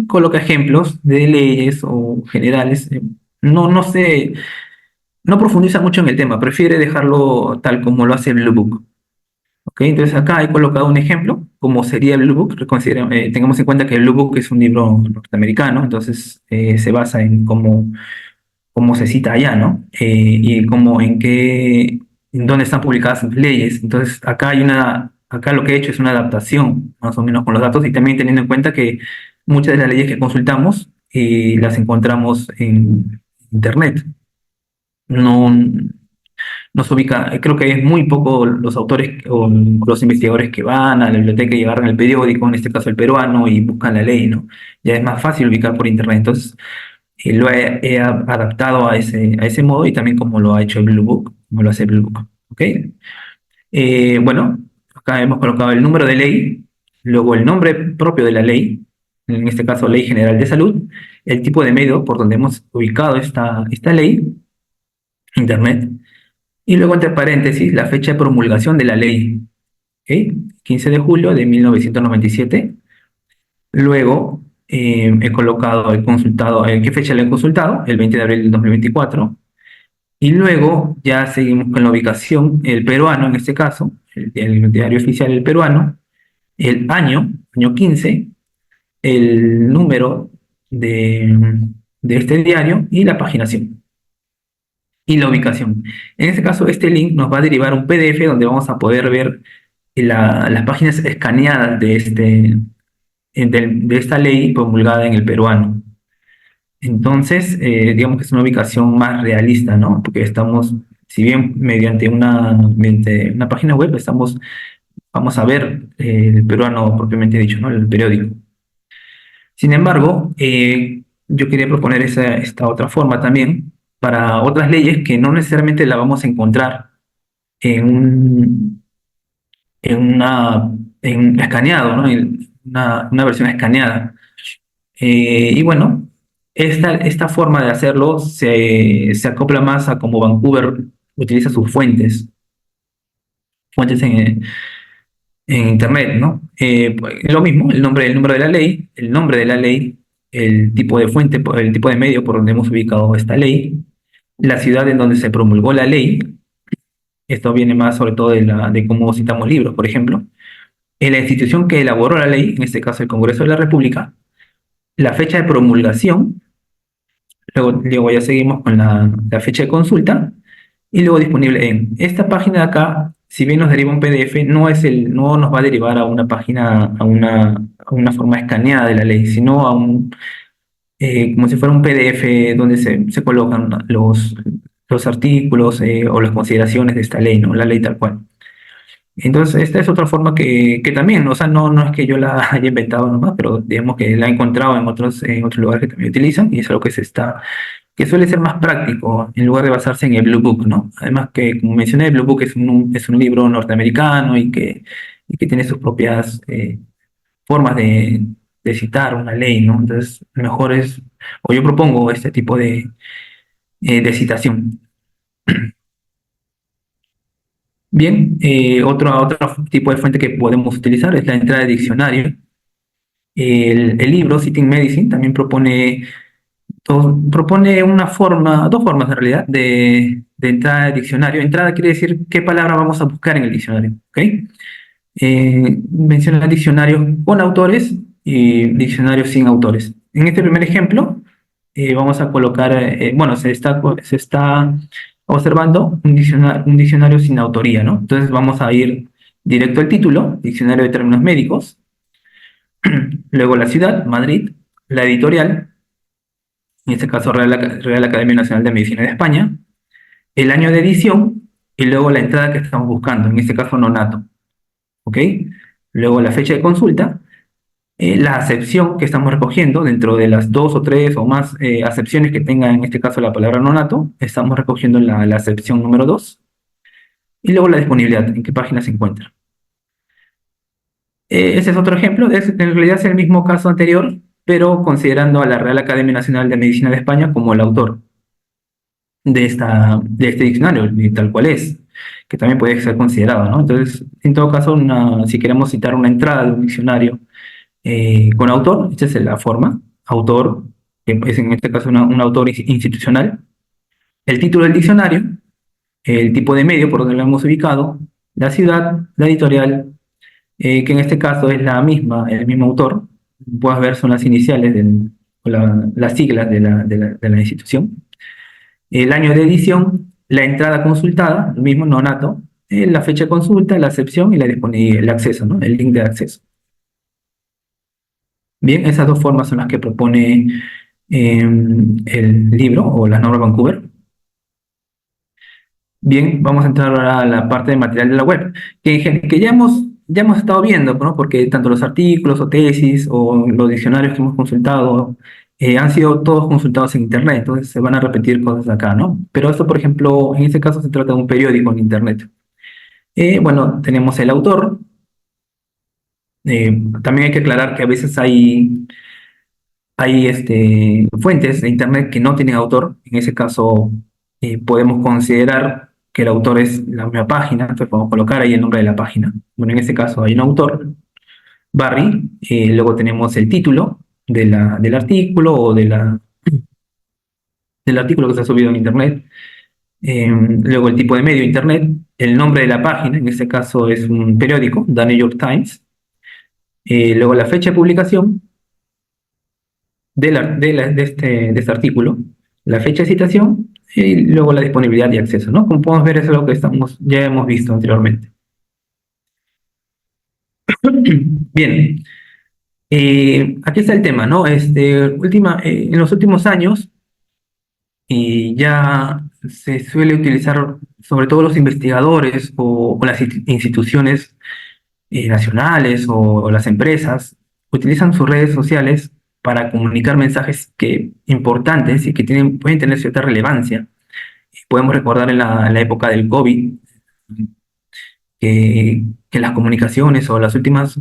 S2: coloca ejemplos de leyes o generales. No profundiza mucho en el tema, prefiere dejarlo tal como lo hace el Blue Book. ¿Ok? Entonces acá he colocado un ejemplo, como sería el Blue Book. Tengamos en cuenta que el Blue Book es un libro norteamericano, entonces se basa en cómo se cita allá, ¿no? Y en dónde están publicadas sus leyes. Entonces acá lo que he hecho es una adaptación, más o menos con los datos, y también teniendo en cuenta que muchas de las leyes que consultamos las encontramos en Internet. No, no se ubica, creo que es muy poco los autores o los investigadores que van a la biblioteca y agarran el periódico, en este caso el peruano, y buscan la ley, ¿no? Ya es más fácil ubicar por internet. Entonces, lo he adaptado a ese modo y también como lo ha hecho el Blue Book, como lo hace el Blue Book, ¿ok? Bueno, acá hemos colocado el número de ley, luego el nombre propio de la ley, en este caso Ley General de Salud, el tipo de medio por donde hemos ubicado esta ley, Internet, y luego entre paréntesis la fecha de promulgación de la ley, ¿ok? 15 de julio de 1997. Luego he colocado, he consultado, ¿qué fecha le he consultado? El 20 de abril del 2024. Y luego ya seguimos con la ubicación, el peruano en este caso, el diario oficial el peruano, el año 15, el número de este diario y la paginación y la ubicación. En este caso, este link nos va a derivar un PDF donde vamos a poder ver las páginas escaneadas de esta ley promulgada en el peruano. Entonces, digamos que es una ubicación más realista, ¿no? Porque Si bien mediante una página web vamos a ver el peruano propiamente dicho, ¿no? El periódico. Sin embargo, yo quería proponer esta otra forma también para otras leyes que no necesariamente la vamos a encontrar en un, en una, en escaneado, ¿no? En una versión escaneada. Y bueno, esta forma de hacerlo se acopla más a cómo Vancouver utiliza sus fuentes en Internet, ¿no? Pues, lo mismo, el número de la ley, el nombre de la ley, el tipo de fuente, el tipo de medio por donde hemos ubicado esta ley, la ciudad en donde se promulgó la ley, esto viene más sobre todo de cómo citamos libros, por ejemplo, en la institución que elaboró la ley, en este caso el Congreso de la República, la fecha de promulgación, luego ya seguimos con la fecha de consulta, y luego disponible en esta página de acá, si bien nos deriva un PDF, no nos va a derivar a una página, a una forma escaneada de la ley, sino como si fuera un PDF donde se colocan los artículos o las consideraciones de esta ley, ¿no? La ley tal cual. Entonces, esta es otra forma que también, o sea, no es que yo la haya inventado nomás, pero digamos que la he encontrado en otros lugares que también utilizan y es algo que suele ser más práctico en lugar de basarse en el Blue Book, ¿no? Además que, como mencioné, el Blue Book es un libro norteamericano y que tiene sus propias formas de citar una ley, ¿no? Entonces, mejor o yo propongo este tipo de citación. Bien, otro tipo de fuente que podemos utilizar es la entrada de diccionario. El libro Sitting Medicine también propone dos formas en realidad de entrada de diccionario. Entrada quiere decir qué palabra vamos a buscar en el diccionario, ¿ok? Menciona diccionarios con autores y diccionarios sin autores. En este primer ejemplo, vamos a colocar, bueno, se está observando un diccionario sin autoría, ¿no? Entonces vamos a ir directo al título, Diccionario de Términos Médicos, luego la ciudad, Madrid, la editorial, en este caso Real Academia Nacional de Medicina de España, el año de edición y luego la entrada que estamos buscando, en este caso nonato, ¿ok? Luego la fecha de consulta, la acepción que estamos recogiendo dentro de las dos o tres o más acepciones que tenga en este caso la palabra nonato, estamos recogiendo la acepción número 2 y luego la disponibilidad, en qué página se encuentra. Ese es otro ejemplo, en realidad es el mismo caso anterior, pero considerando a la Real Academia Nacional de Medicina de España como el autor de este diccionario, y tal cual es, que también puede ser considerado, ¿no? Entonces, en todo caso, si queremos citar una entrada de un diccionario con autor, esta es la forma, autor, que es en este caso un autor institucional, el título del diccionario, el tipo de medio por donde lo hemos ubicado, la ciudad, la editorial, que en este caso es el mismo autor, puedes ver son las iniciales o las siglas de la institución, el año de edición, la entrada consultada, lo mismo nonato, la fecha de consulta, la acepción y el acceso, ¿no? El link de acceso. Bien, esas dos formas son las que propone el libro o las normas Vancouver. Bien, vamos a entrar ahora a la parte de material de la web, que ya hemos estado viendo, ¿no? Porque tanto los artículos o tesis o los diccionarios que hemos consultado han sido todos consultados en Internet, entonces se van a repetir cosas acá, ¿no? Pero esto, por ejemplo, en este caso se trata de un periódico en Internet. Bueno, tenemos el autor. También hay que aclarar que a veces hay fuentes de Internet que no tienen autor. En ese caso, podemos considerar que el autor es la misma página, entonces podemos colocar ahí el nombre de la página. Bueno, en este caso hay un autor, Barry, luego tenemos el título del artículo o del artículo que se ha subido en Internet, luego el tipo de medio Internet, el nombre de la página, en este caso es un periódico, The New York Times, luego la fecha de publicación, de este artículo, la fecha de citación y luego la disponibilidad y acceso, ¿no? Como podemos ver, eso es lo que ya hemos visto anteriormente. Bien, aquí está el tema, ¿no? En los últimos años ya se suele utilizar, sobre todo los investigadores o las instituciones nacionales o las empresas, utilizan sus redes sociales para comunicar mensajes importantes y que pueden tener cierta relevancia. Podemos recordar en la época del COVID que las comunicaciones o las últimas,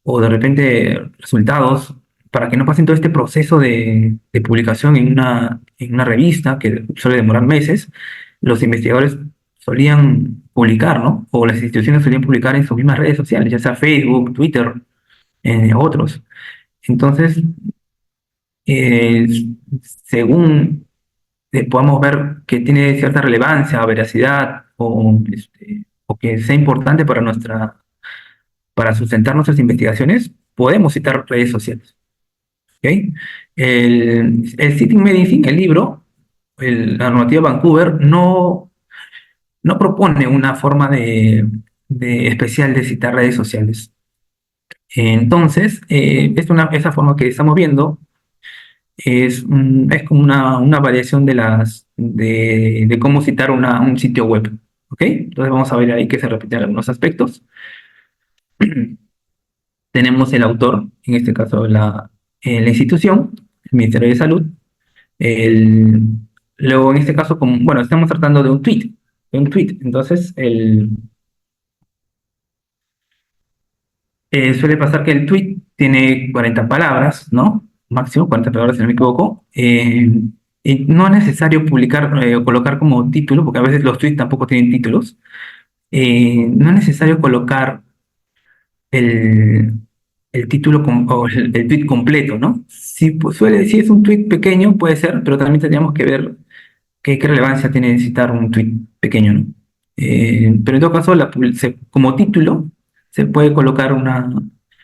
S2: o de repente resultados, para que no pasen todo este proceso de publicación en una revista, que suele demorar meses, los investigadores solían publicar, ¿no? O las instituciones solían publicar en sus mismas redes sociales, ya sea Facebook, Twitter, otros. Entonces, eh, según podamos ver que tiene cierta relevancia, veracidad, o que sea importante para sustentar nuestras investigaciones, podemos citar redes sociales. ¿Ok? El Sitting Medicine, el libro, la normativa Vancouver, no propone una forma especial de citar redes sociales. Entonces, esa forma que estamos viendo es como una variación de cómo citar un sitio web. ¿Ok? Entonces vamos a ver ahí que se repiten algunos aspectos. Tenemos el autor, en este caso la institución, el Ministerio de Salud. El, Luego, en este caso, bueno, estamos tratando de un tweet. Entonces, suele pasar que el tweet tiene 40 palabras, ¿no? Máximo 40 palabras, si no me equivoco. Y no es necesario publicar o colocar como título, porque a veces los tweets tampoco tienen títulos. No es necesario colocar el, el título o el tweet completo, ¿no? Si es un tweet pequeño, puede ser, pero también tendríamos que ver qué relevancia tiene citar un tweet pequeño, ¿no? Pero en todo caso, como título, se puede colocar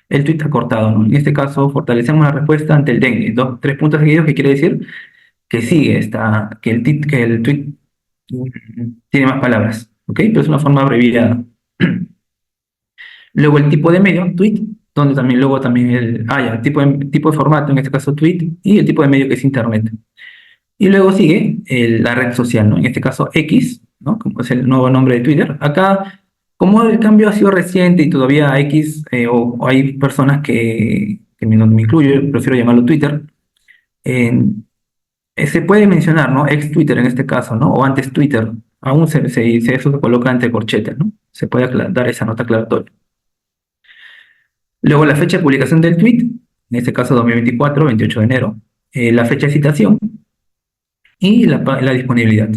S2: el tweet acortado, ¿no? En este caso, fortalecemos la respuesta ante el dengue. Tres puntos seguidos, que quiere decir que que el tweet tiene más palabras, ¿ok? Pero es una forma abreviada. Luego el tipo de medio, tweet, donde también luego también tipo de formato, en este caso tweet, y el tipo de medio que es internet. Y luego sigue la red social, ¿no? En este caso X, ¿no? Como es el nuevo nombre de Twitter. Acá, como el cambio ha sido reciente y todavía X, o hay personas que me incluyo, prefiero llamarlo Twitter, se puede mencionar, ¿no? Ex Twitter en este caso, ¿no? O antes Twitter. Aún eso se coloca entre corchetes, ¿no? Se puede dar esa nota aclaratoria. Luego la fecha de publicación del tweet, en este caso 2024, 28 de enero. La fecha de citación y la disponibilidad.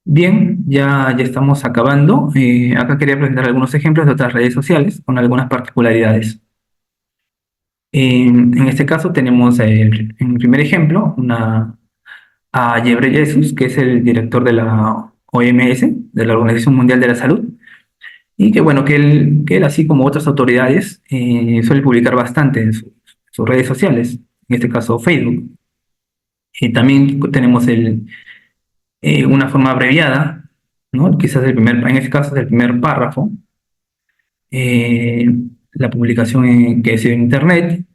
S2: Bien, ya estamos acabando. Acá quería presentar algunos ejemplos de otras redes sociales con algunas particularidades. En este caso tenemos en el primer ejemplo a Ghebreyesus, que es el director de la OMS, de la Organización Mundial de la Salud, y que bueno, que él así como otras autoridades, suele publicar bastante en sus redes sociales, en este caso Facebook. Y también tenemos una forma abreviada, ¿no? Quizás en este caso es el primer párrafo, eh, la publicación que es en Internet,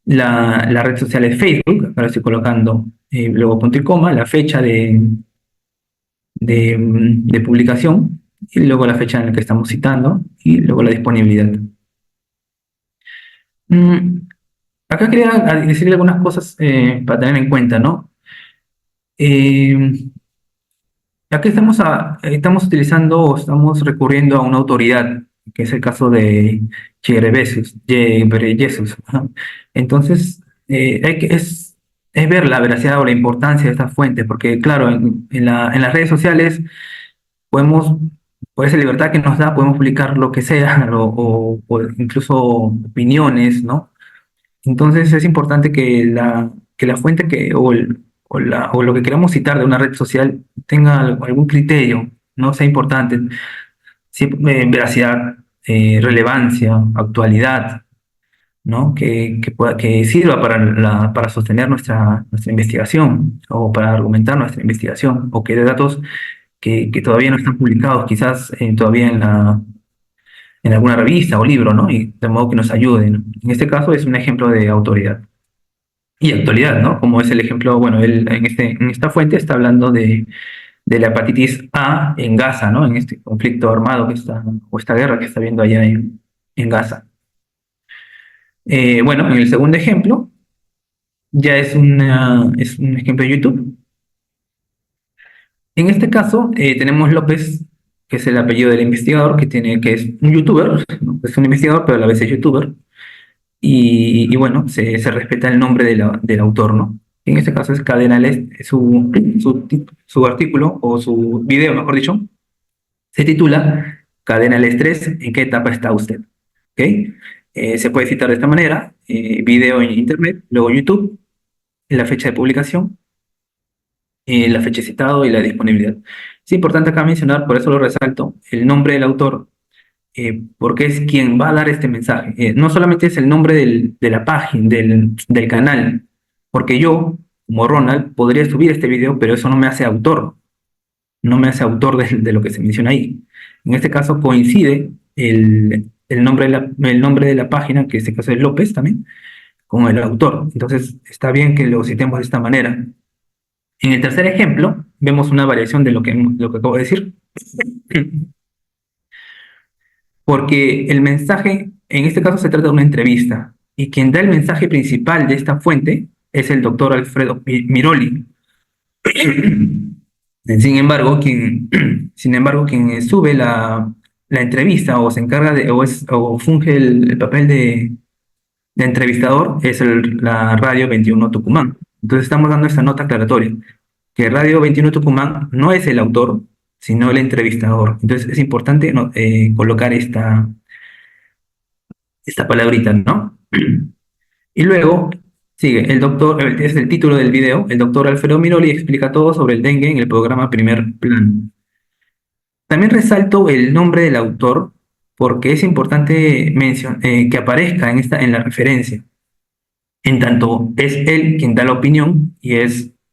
S2: la red social es Facebook. Ahora estoy colocando luego punto y coma, la fecha de publicación, y luego la fecha en la que estamos citando, y luego la disponibilidad. Mm, Acá quería decirle algunas cosas para tener en cuenta, ¿no? Aquí estamos utilizando o estamos recurriendo a una autoridad, que es el caso de Ghebreyesus. Ajá. Entonces, es ver la veracidad o la importancia de esta fuente, porque claro, en las redes sociales podemos, por esa libertad que nos da, podemos publicar lo que sea o incluso opiniones, ¿no? Entonces es importante que la fuente o lo que queramos citar de una red social tenga algún criterio, ¿no? Sea importante. Veracidad, relevancia, actualidad, ¿no? Que sirva para sostener nuestra investigación o para argumentar nuestra investigación, o que dé datos que todavía no están publicados, quizás todavía en alguna revista o libro, ¿no? Y de modo que nos ayuden. En este caso es un ejemplo de autoridad. y actualidad, ¿no? Como es el ejemplo, bueno, él en esta fuente está hablando de la hepatitis A en Gaza, ¿no? En este conflicto armado que está, o esta guerra que está habiendo allá en Gaza. Bueno, en el segundo ejemplo, ya es un ejemplo de YouTube. En este caso, tenemos López, que es el apellido del investigador, que es un youtuber, ¿no? Es un investigador, pero a la vez es youtuber. Y bueno, se respeta el nombre del autor, ¿no? En este caso es Cadenales, su artículo o su video, mejor dicho, se titula Cadenales 3, ¿en qué etapa está usted? ¿Ok? Se puede citar de esta manera, video en internet, luego YouTube, la fecha de publicación, la fecha citado y la disponibilidad. Es importante acá mencionar, por eso lo resalto, el nombre del autor, porque es quien va a dar este mensaje. No solamente es el nombre de la página, del canal, porque yo, como Ronald, podría subir este video, pero eso no me hace autor, no me hace autor de lo que se menciona ahí. En este caso coincide el nombre de la página, que en este caso es López también, con el autor. Entonces está bien que lo citemos de esta manera. En el tercer ejemplo, vemos una variación de lo que acabo de decir. Porque el mensaje, en este caso se trata de una entrevista, y quien da el mensaje principal de esta fuente es el doctor Alfredo Miroli. Sin embargo, quien sube la entrevista o se encarga o funge el papel de entrevistador es la Radio 21 Tucumán. Entonces estamos dando esta nota aclaratoria, que Radio 21 Tucumán no es el autor, sino el entrevistador. Entonces es importante, ¿no? Colocar esta palabrita, ¿no? Y luego sigue el doctor, es el título del video, el doctor Alfredo Miroli explica todo sobre el dengue en el programa Primer Plano. También resalto el nombre del autor porque es importante que aparezca en la referencia. En tanto es él quien da la opinión y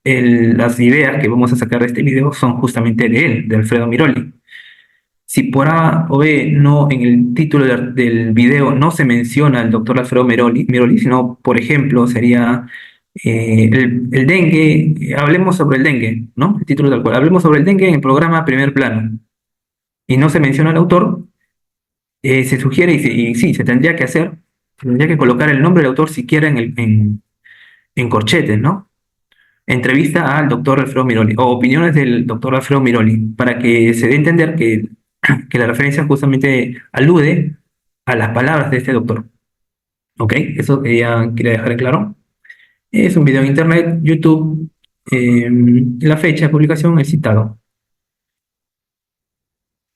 S2: las ideas que vamos a sacar de este video son justamente de él, de Alfredo Miroli. Si por A o B no, en el título del video no se menciona al doctor Alfredo Miroli, sino, por ejemplo, sería el dengue, hablemos sobre el dengue, ¿no? El título tal cual, hablemos sobre el dengue en el programa Primer Plano. Y no se menciona al autor, se sugiere y sí, se tendría que hacer, se tendría que colocar el nombre del autor siquiera en corchetes, ¿no? Entrevista al doctor Alfredo Miroli o opiniones del doctor Alfredo Miroli, para que se dé a entender que la referencia justamente alude a las palabras de este doctor. ¿Ok? Eso quería dejar en claro. Es un video en internet, YouTube, la fecha de publicación es citado.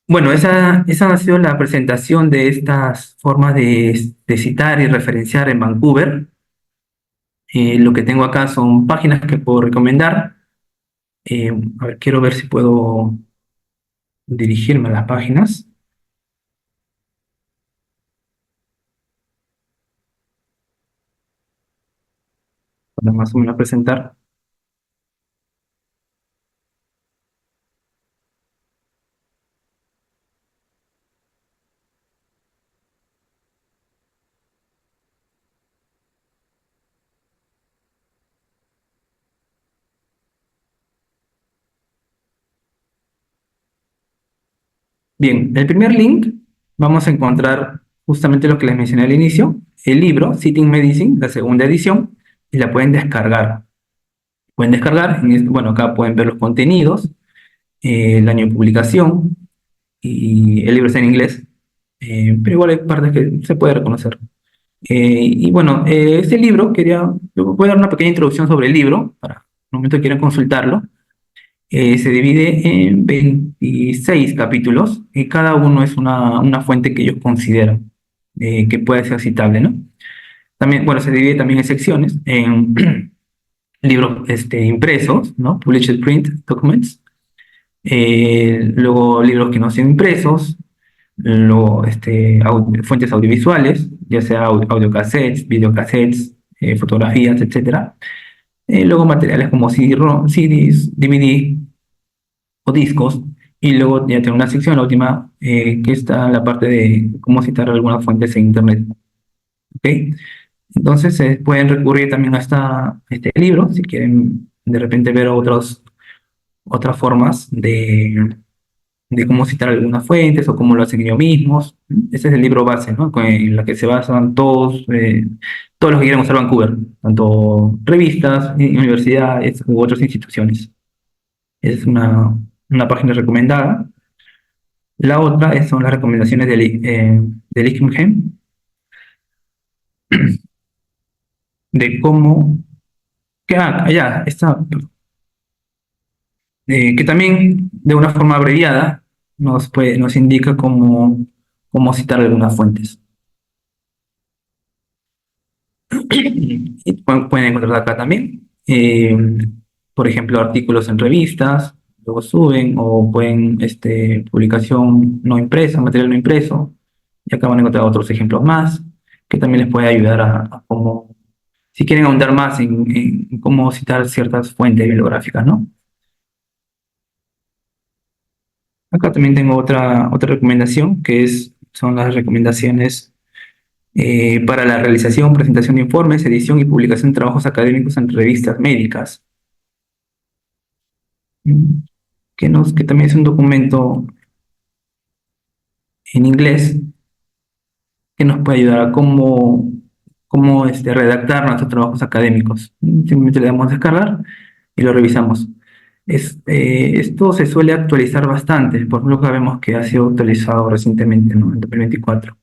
S2: Bueno, esa ha sido la presentación de estas formas de citar y referenciar en Vancouver. Lo que tengo acá son páginas que puedo recomendar. A ver, quiero ver si puedo dirigirme a las páginas. Para más o menos presentar. Bien, el primer link vamos a encontrar justamente lo que les mencioné al inicio, el libro Sitting Medicine, la segunda edición, y la pueden descargar. Pueden descargar, bueno, acá pueden ver los contenidos, el año de publicación, y el libro está en inglés, pero igual hay partes que se puede reconocer. Y bueno, este libro, voy a dar una pequeña introducción sobre el libro, para el momento que quieran consultarlo. Se divide en 26 capítulos y cada uno es una fuente que ellos consideran que puede ser citable, ¿no? También, bueno, se divide también en secciones, en libros impresos, ¿no? Published print documents, luego libros que no son impresos, luego fuentes audiovisuales, ya sea audiocassettes, videocassettes, fotografías, etcétera. Luego materiales como CDs, DVD o discos, y luego ya tengo una sección, la última, que está en la parte de cómo citar algunas fuentes en Internet. ¿Ok? Entonces pueden recurrir también a este libro si quieren de repente ver otras formas de cómo citar algunas fuentes o cómo lo hacen ellos mismos. Ese es el libro base, ¿no? En la que se basan todos los que quieren usar Vancouver, tanto revistas, universidades u otras instituciones. Es una página recomendada. La otra son las recomendaciones de Lichtenheim, de cómo, ya, está, que también de una forma abreviada nos indica cómo citar algunas fuentes. Y pueden encontrar acá también, por ejemplo, artículos en revistas, luego suben, o pueden, publicación no impresa, material no impreso, y acá van a encontrar otros ejemplos más, que también les puede ayudar a cómo, si quieren ahondar más en cómo citar ciertas fuentes bibliográficas, ¿no? Acá también tengo otra recomendación, son las recomendaciones para la realización, presentación de informes, edición y publicación de trabajos académicos en revistas médicas. Mm, que también es un documento en inglés que nos puede ayudar a cómo redactar nuestros trabajos académicos. Simplemente le damos a descargar y lo revisamos. Esto se suele actualizar bastante, por ejemplo, que vemos que ha sido actualizado recientemente, ¿no? En 2024.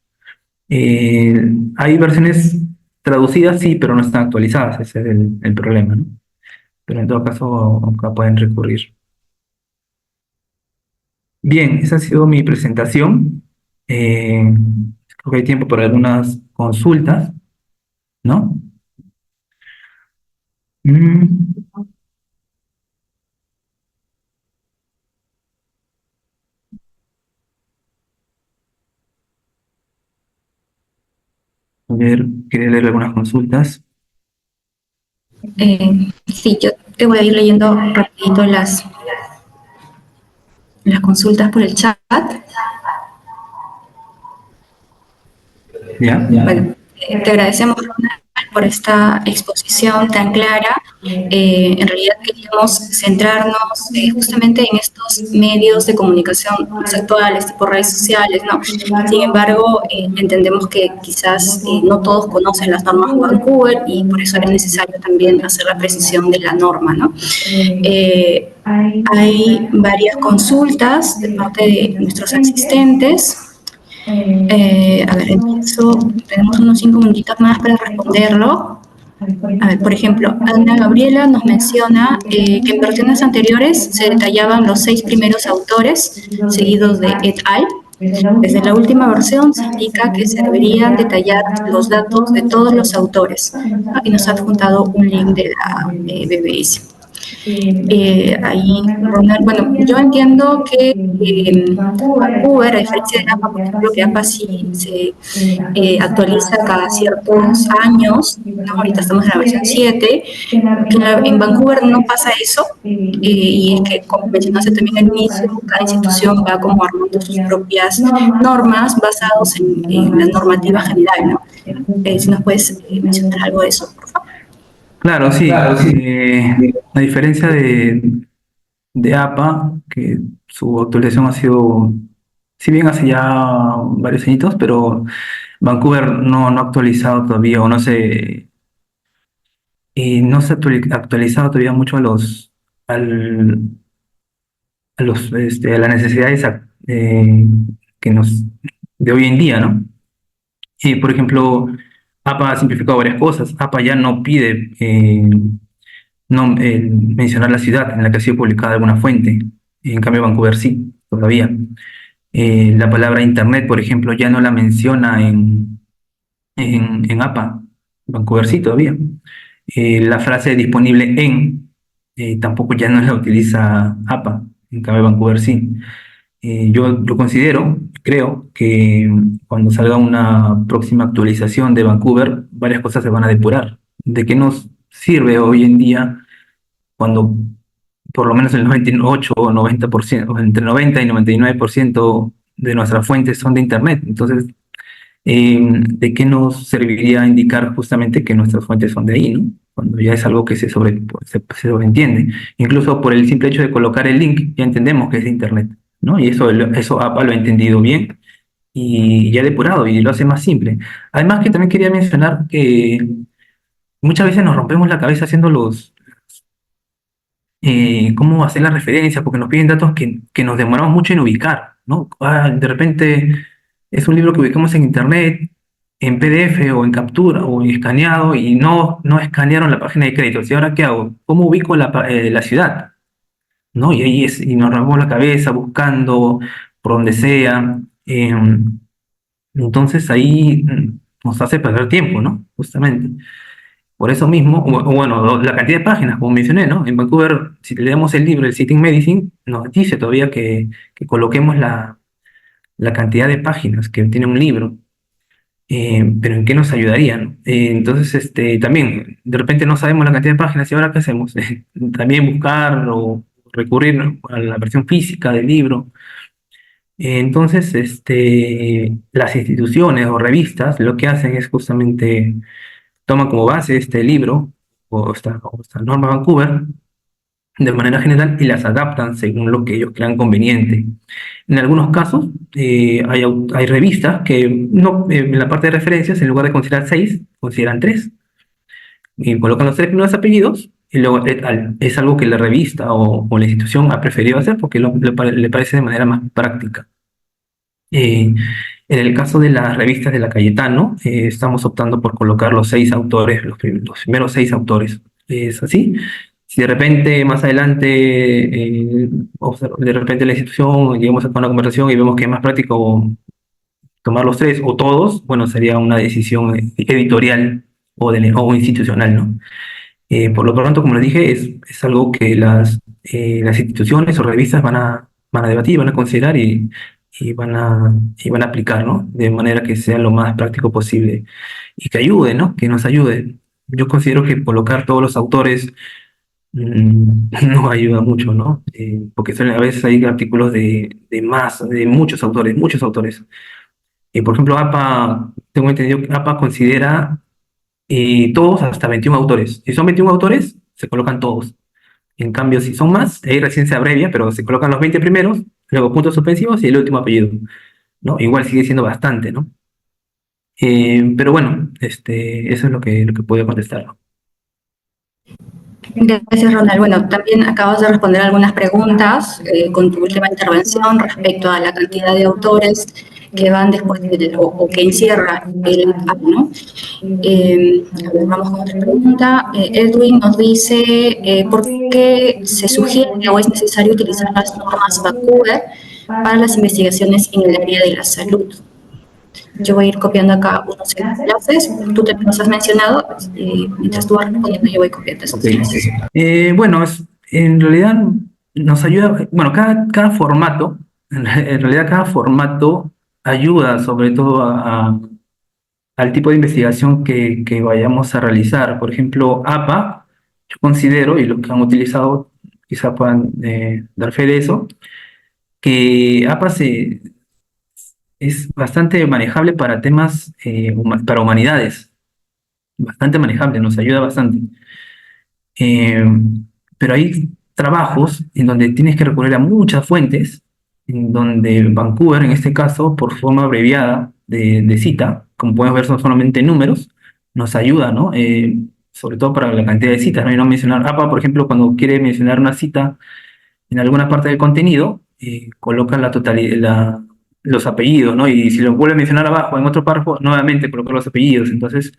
S2: Hay versiones traducidas, sí, pero no están actualizadas, ese es el problema, ¿no? Pero en todo caso, acá pueden recurrir. Bien, esa ha sido mi presentación. Creo que hay tiempo para algunas consultas, ¿no? Mm, a ver, quería leer algunas consultas.
S1: Sí, yo te voy a ir leyendo rapidito las consultas por el chat.
S2: ¿Ya?
S1: Bueno, te agradecemos, Ronald, por esta exposición tan clara. En realidad queríamos centrarnos justamente en estos medios de comunicación más actuales, tipo redes sociales, ¿no? Sin embargo, entendemos que quizás no todos conocen las normas de Vancouver y por eso era necesario también hacer la precisión de la norma, ¿no? Hay varias consultas de parte de nuestros asistentes. A ver, empiezo. Tenemos unos 5 minutitos más para responderlo. A ver, por ejemplo, Ana Gabriela nos menciona que en versiones anteriores se detallaban los 6 primeros autores, seguidos de et al. Desde la última versión se indica que se deberían detallar los datos de todos los autores. Y nos ha adjuntado un link de la BBS. Ahí, Ronald, bueno, yo entiendo que Vancouver, a diferencia de APA, por ejemplo, que APA sí se actualiza cada ciertos años, ¿no? Ahorita estamos en la versión 7, en Vancouver no pasa eso, y es que, como mencionaste también al inicio, cada institución va como armando sus propias normas basados en la normativa general, ¿no? Si nos puedes mencionar algo de eso, por favor.
S2: Claro, sí. A diferencia de APA, que su actualización ha sido, si bien hace ya varios añitos, pero Vancouver no ha actualizado todavía, o no se ha actualizado todavía mucho al, a las necesidades que de hoy en día, ¿no? Por ejemplo, APA ha simplificado varias cosas. APA ya no pide mencionar la ciudad en la que ha sido publicada alguna fuente. En cambio, Vancouver sí, todavía. La palabra Internet, por ejemplo, ya no la menciona en APA. Vancouver sí, todavía. La frase disponible tampoco ya no la utiliza APA. En cambio, Vancouver sí. Yo creo que cuando salga una próxima actualización de Vancouver, varias cosas se van a depurar. ¿De qué nos sirve hoy en día cuando por lo menos el 98 o 90%, o entre 90 y 99% de nuestras fuentes son de Internet? Entonces, ¿De qué nos serviría indicar justamente que nuestras fuentes son de ahí, ¿no? Cuando ya es algo que se sobreentiende. Incluso por el simple hecho de colocar el link, ya entendemos que es de Internet, ¿no? Y eso APA lo ha entendido bien y ya ha depurado y lo hace más simple. Además que también quería mencionar que muchas veces nos rompemos la cabeza haciendo cómo hacer la referencia, porque nos piden datos que nos demoramos mucho en ubicar, ¿no? De repente es un libro que ubicamos en internet, en PDF o en captura o en escaneado y no escanearon la página de créditos. ¿Y ahora qué hago? ¿Cómo ubico la ciudad? ¿No? Y nos rompemos la cabeza buscando por donde sea. Entonces ahí nos hace perder tiempo, ¿no? Justamente. Por eso mismo, bueno, la cantidad de páginas, como mencioné, ¿no? En Vancouver, si leemos el libro, el Sitting Medicine, nos dice todavía que coloquemos la cantidad de páginas que tiene un libro, pero ¿en qué nos ayudaría, no? Entonces, también, de repente no sabemos la cantidad de páginas y ahora ¿qué hacemos? También buscar o recurrir, ¿no?, a la versión física del libro. Entonces, las instituciones o revistas lo que hacen es justamente toman como base este libro o esta norma Vancouver de manera general y las adaptan según lo que ellos crean conveniente. En algunos casos hay revistas que no, en la parte de referencias, en lugar de considerar 6, consideran 3 y colocan los 3 primeros apellidos y luego es algo que la revista o la institución ha preferido hacer porque le parece de manera más práctica. En el caso de las revistas de la Cayetano, estamos optando por colocar los 6 autores, los primeros 6 autores. Es así. Si de repente más adelante, de repente la institución, llegamos a una conversación y vemos que es más práctico tomar los 3 o todos, bueno, sería una decisión editorial o institucional, ¿no? Por lo pronto, como les dije, es algo que las instituciones o revistas van a debatir, van a considerar y van a aplicar, ¿no? De manera que sea lo más práctico posible y que ayude, ¿no? Que nos ayude. Yo considero que colocar todos los autores no ayuda mucho, ¿no? Porque a veces hay artículos de muchos autores, muchos autores. Por ejemplo, APA, tengo entendido que APA considera todos hasta 21 autores. Si son 21 autores, se colocan todos. En cambio, si son más, ahí recién se abrevia, pero se colocan los 20 primeros, luego puntos suspensivos y el último apellido, ¿no? Igual sigue siendo bastante, ¿no? Pero bueno, eso es lo que puedo contestar, ¿no?
S1: Gracias, Ronald. Bueno, también acabas de responder algunas preguntas con tu última intervención respecto a la cantidad de autores que van después o que encierra el app, ¿no? A ver, vamos con otra pregunta. Edwin nos dice, ¿por qué se sugiere o es necesario utilizar las normas Vancouver para las investigaciones en el área de la salud? Yo voy a ir copiando acá unos enlaces, tú te los has mencionado, mientras tú vas respondiendo yo voy copiando esos enlaces.
S2: Bueno, en realidad nos ayuda, bueno, cada formato, en realidad cada formato ayuda sobre todo al tipo de investigación que vayamos a realizar. Por ejemplo, APA, yo considero, y los que han utilizado quizá puedan dar fe de eso, que APA es bastante manejable para temas, para humanidades, bastante manejable, nos ayuda bastante. Eh, pero hay trabajos en donde tienes que recurrir a muchas fuentes, en donde Vancouver, en este caso, por forma abreviada de cita, como puedes ver, son solamente números, nos ayuda, ¿no? Sobre todo para la cantidad de citas, ¿no? Y no mencionar APA, por ejemplo, cuando quiere mencionar una cita en alguna parte del contenido, coloca la totalidad, los apellidos, ¿no? Y si lo vuelve a mencionar abajo, en otro párrafo, nuevamente coloca los apellidos. Entonces,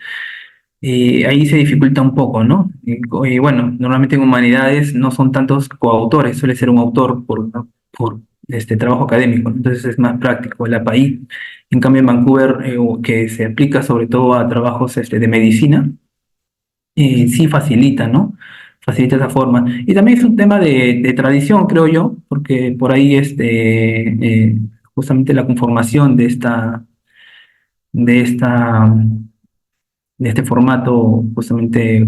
S2: ahí se dificulta un poco, ¿no? Y bueno, normalmente en humanidades no son tantos coautores, suele ser un autor por este trabajo académico, ¿no? Entonces es más práctico el API. En cambio, en Vancouver, que se aplica sobre todo a trabajos de medicina, sí facilita, ¿no? Facilita esa forma. Y también es un tema de tradición, creo yo, porque por ahí justamente la conformación de esta de este formato justamente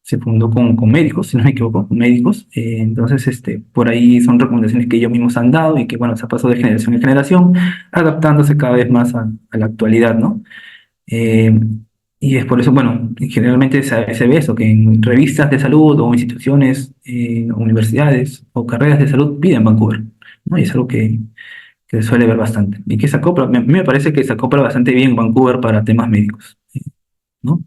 S2: se fundó con médicos, si no me equivoco, con médicos. Entonces, por ahí son recomendaciones que ellos mismos han dado y que, bueno, se ha pasado de generación en generación, adaptándose cada vez más a la actualidad, ¿no? Eh, y es por eso, bueno, generalmente se ve eso, que en revistas de salud o instituciones, universidades o carreras de salud piden Vancouver, ¿no? Y es algo que se suele ver bastante. Y que se acopla, a mí me parece que se acopla bastante bien Vancouver para temas médicos, ¿no?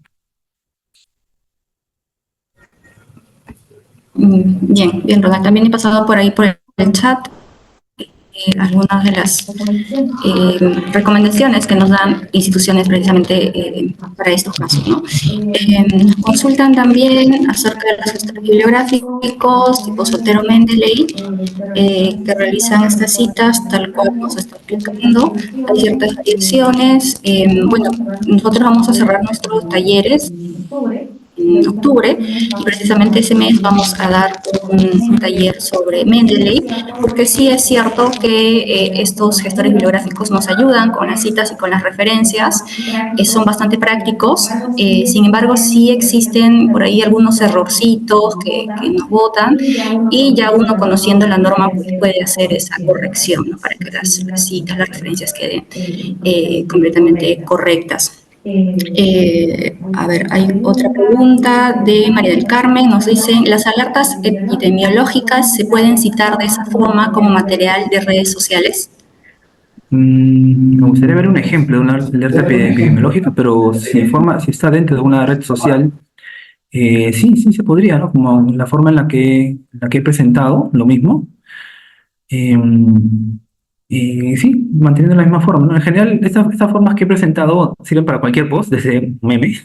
S1: Bien, bien, Ronald. También he pasado por ahí por el chat algunas de las recomendaciones que nos dan instituciones precisamente para estos casos, ¿no? Nos consultan también acerca de los gestores bibliográficos tipo Sotero Mendeley, que realizan estas citas tal cual nos está explicando. Hay ciertas variaciones. Bueno, nosotros vamos a cerrar nuestros talleres en octubre y precisamente ese mes vamos a dar un taller sobre Mendeley, porque sí es cierto que estos gestores bibliográficos nos ayudan con las citas y con las referencias, son bastante prácticos. Sin embargo, sí existen por ahí algunos errorcitos que nos botan, y ya uno, conociendo la norma, pues puede hacer esa corrección, ¿no? Para que las citas, las referencias queden completamente correctas. A ver, hay otra pregunta de María del Carmen. Nos dicen, ¿las alertas epidemiológicas se pueden citar de esa forma como material de redes sociales?
S2: Me gustaría ver un ejemplo de una alerta epidemiológica, pero si está dentro de una red social, sí se podría, ¿no? Como la forma en la que he presentado, lo mismo. Em, sí, manteniendo la misma forma, ¿no? En general, estas formas que he presentado sirven para cualquier post, desde un meme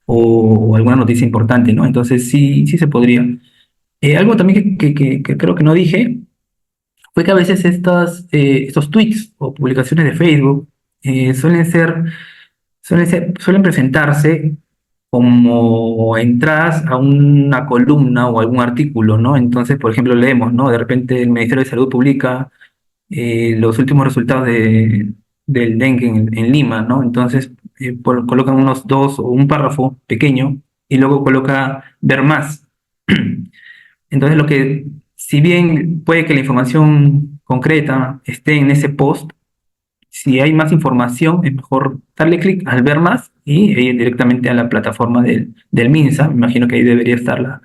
S2: o alguna noticia importante, ¿no? Entonces sí se podría. Algo también que creo que no dije fue que a veces estos tweets o publicaciones de Facebook eh, suelen ser, suelen presentarse como entradas a una columna o algún artículo, ¿no? Entonces, por ejemplo, leemos, ¿no? De repente el Ministerio de Salud publica los últimos resultados del dengue en Lima, ¿no? Entonces, colocan unos dos o un párrafo pequeño y luego coloca ver más. Entonces, si bien puede que la información concreta esté en ese post, si hay más información, es mejor darle clic al ver más y ir directamente a la plataforma del MINSA. Me imagino que ahí debería estar la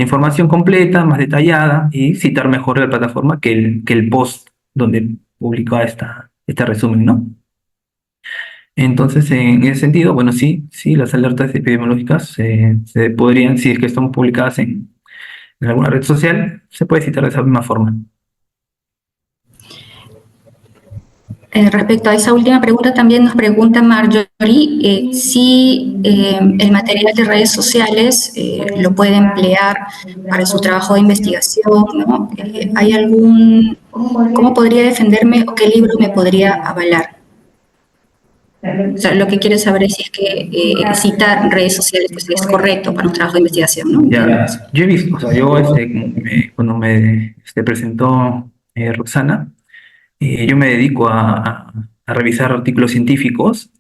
S2: información completa, más detallada, y citar mejor la plataforma que el post donde publicó este resumen, ¿no? Entonces, en ese sentido, bueno, sí, las alertas epidemiológicas se podrían, si es que están publicadas en alguna red social, se puede citar de esa misma forma.
S1: Respecto a esa última pregunta, también nos pregunta Marjorie si el material de redes sociales lo puede emplear para su trabajo de investigación, ¿no? ¿Cómo podría defenderme o qué libro me podría avalar? O sea, lo que quiere saber es si es que citar redes sociales pues, es correcto para un trabajo de investigación, ¿no?
S2: Ya, yo he visto, o sea, cuando me presentó Roxana, yo me dedico a revisar artículos científicos,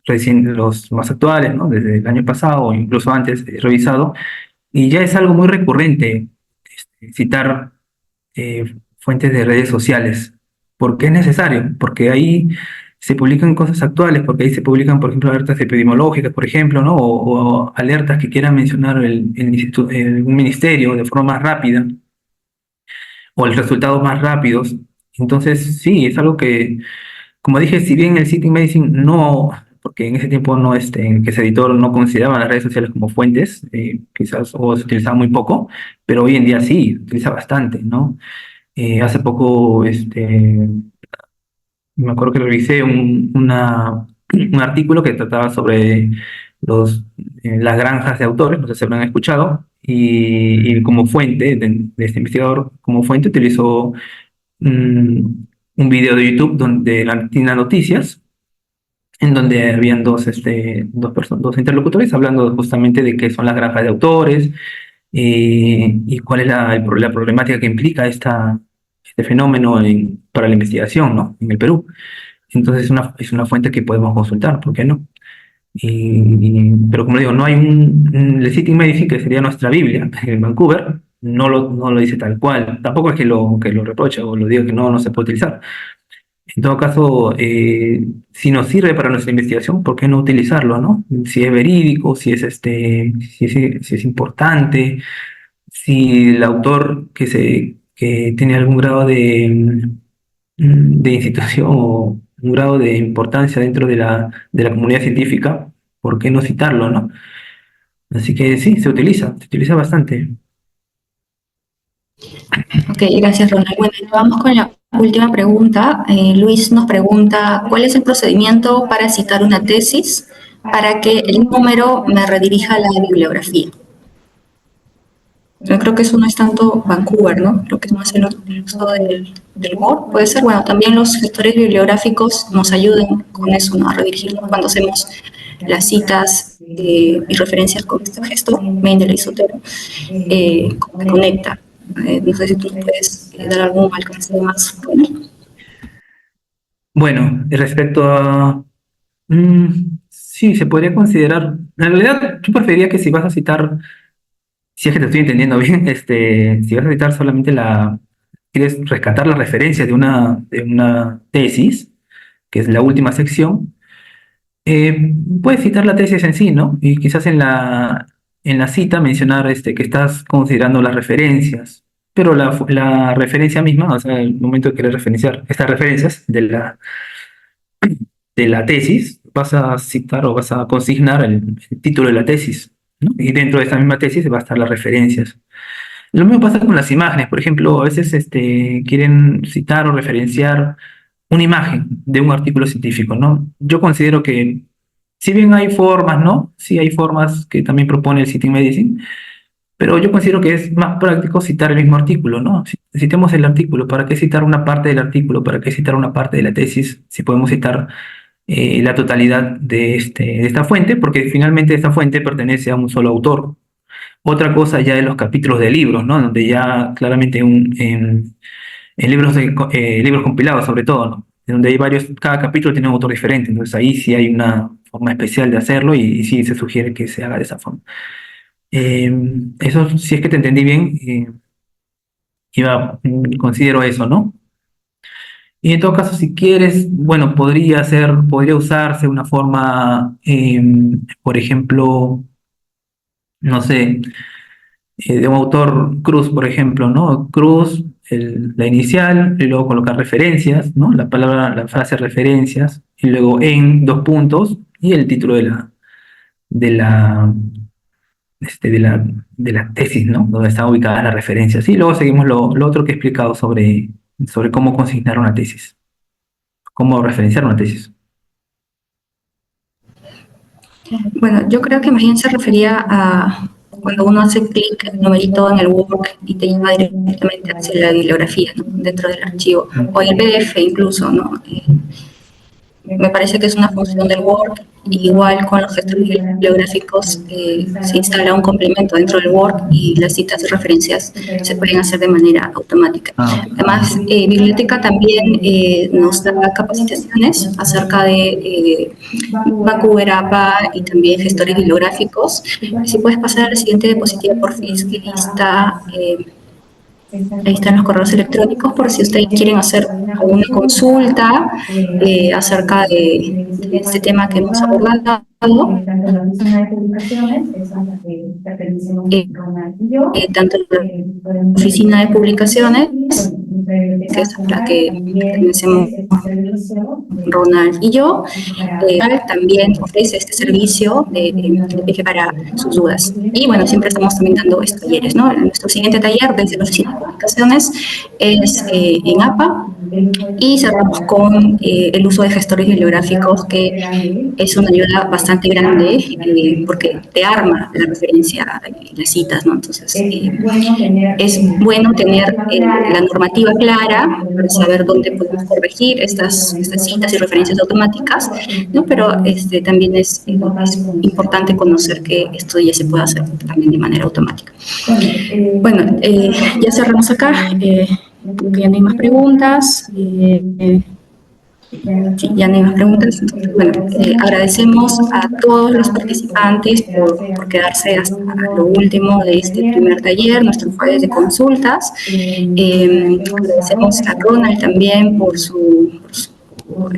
S2: recién los más actuales, ¿no? Desde el año pasado o incluso antes he revisado, y ya es algo muy recurrente citar fuentes de redes sociales. ¿Por qué es necesario? Porque ahí se publican cosas actuales, porque ahí se publican, por ejemplo, alertas epidemiológicas, por ejemplo, ¿no? O alertas que quieran mencionar un ministerio de forma más rápida, o los resultados más rápidos. Entonces, sí, es algo que, como dije, si bien el City Medicine no, porque en ese tiempo no, que ese editor no consideraba las redes sociales como fuentes, quizás, o se utilizaba muy poco, pero hoy en día sí, se utiliza bastante, ¿no? Hace poco, me acuerdo que revisé un artículo que trataba sobre las granjas de autores, no sé si habrán escuchado, y como fuente de este investigador, como fuente utilizó un video de YouTube de Latina Noticias, en donde habían dos interlocutores hablando justamente de qué son las granjas de autores y cuál es la problemática que implica este fenómeno para la investigación, ¿no? En el Perú. Entonces es una fuente que podemos consultar, ¿por qué no? Pero como digo, no hay el City Medicine, que sería nuestra Biblia en Vancouver, no lo dice tal cual. Tampoco es que lo reproche o lo diga que no se puede utilizar. En todo caso, si nos sirve para nuestra investigación, ¿por qué no utilizarlo, no? Si es verídico, si es importante, si el autor que tiene algún grado de institución o un grado de importancia dentro de la comunidad científica, ¿por qué no citarlo, no? Así que sí, se utiliza bastante.
S1: Ok, gracias, Ronald. Bueno, vamos con la última pregunta. Luis nos pregunta, ¿cuál es el procedimiento para citar una tesis para que el número me redirija a la bibliografía? Yo creo que eso no es tanto Vancouver, ¿no? Creo que es más el uso del Word. Puede ser, bueno, también los gestores bibliográficos nos ayudan con eso, ¿no? A redirigirnos cuando hacemos las citas y referencias con este gestor, Mendeley y Sotero, que conecta. No sé si tú puedes dar algún alcance más.
S2: Bueno, respecto a... sí, se podría considerar... En realidad, yo preferiría que si vas a citar, si es que te estoy entendiendo bien, si vas a citar solamente quieres rescatar la referencia de una tesis, que es la última sección, puedes citar la tesis en sí, ¿no? Y quizás en la cita mencionar que estás considerando las referencias, pero la referencia misma, o sea, el momento de querer referenciar estas referencias de la tesis, vas a citar o vas a consignar el título de la tesis, ¿no? Y dentro de esa misma tesis va a estar las referencias. Lo mismo pasa con las imágenes, por ejemplo, a veces quieren citar o referenciar una imagen de un artículo científico, ¿no? Yo considero que, si bien hay formas, ¿no? Sí hay formas que también propone el City Medicine, pero yo considero que es más práctico citar el mismo artículo, ¿no? Citemos el artículo, ¿para qué citar una parte del artículo? ¿Para qué citar una parte de la tesis? Si podemos citar la totalidad de esta fuente, porque finalmente esta fuente pertenece a un solo autor. Otra cosa ya en los capítulos de libros, ¿no? Donde ya claramente en libros compilados sobre todo, ¿no? Donde hay varios, cada capítulo tiene un autor diferente, entonces ahí sí hay una forma especial de hacerlo y sí se sugiere que se haga de esa forma. Eso, si es que te entendí bien, considero eso, ¿no? Y en todo caso, si quieres, bueno, podría usarse una forma, por ejemplo, no sé, de un autor Cruz, por ejemplo, ¿no? Cruz, la inicial, y luego colocar referencias, ¿no? La frase referencias, y luego en dos puntos, y el título de la, de la tesis, ¿no? Donde están ubicadas las referencias. Y luego seguimos lo otro que he explicado sobre cómo consignar una tesis, cómo referenciar una tesis.
S1: Bueno, yo creo que más bien se refería a cuando uno hace clic en el numerito en el Word y te lleva directamente hacia la bibliografía, ¿no? Dentro del archivo, o en el PDF incluso, ¿no? Me parece que es una función del Word. Igual con los gestores bibliográficos se instala un complemento dentro del Word y las citas y referencias se pueden hacer de manera automática. Además, Biblioteca también nos da capacitaciones acerca de Vancouver APA y también gestores bibliográficos. Si puedes pasar a la siguiente diapositiva, por fin, que ahí están los correos electrónicos por si ustedes quieren hacer alguna consulta acerca de este tema que hemos abordado. Tanto la oficina de publicaciones, que es la que pertenecemos Ronald y yo, también ofrece este servicio para sus dudas. Y bueno, siempre estamos también dando estos talleres, ¿no? Nuestro siguiente taller desde la oficina de publicaciones es en APA y cerramos con el uso de gestores bibliográficos, que es una ayuda bastante grande porque te arma la referencia y las citas, ¿no? Entonces, es bueno tener la normativa clara para saber dónde podemos corregir estas citas y referencias automáticas, ¿no? Pero también es importante conocer que esto ya se puede hacer también de manera automática. Bueno, ya cerramos acá, porque ya no hay más preguntas. Sí, ya no hay más preguntas. Bueno, agradecemos a todos los participantes por quedarse hasta lo último de este primer taller, nuestro jueves de consultas. Agradecemos a Ronald también por su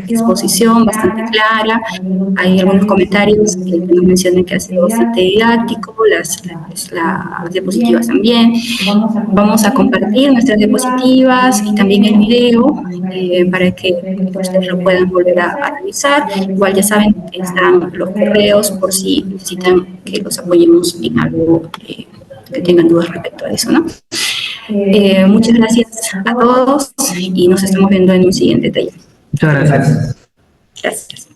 S1: exposición bastante clara. Hay algunos comentarios que nos mencionan que ha sido bastante didáctico, las diapositivas también. Vamos a compartir nuestras diapositivas y también el video para que ustedes lo puedan volver a revisar. Igual ya saben que están los correos por si necesitan que los apoyemos en algo que tengan dudas respecto a eso, ¿no? Muchas gracias a todos y nos estamos viendo en un siguiente taller.
S2: Muchas gracias.
S1: Gracias.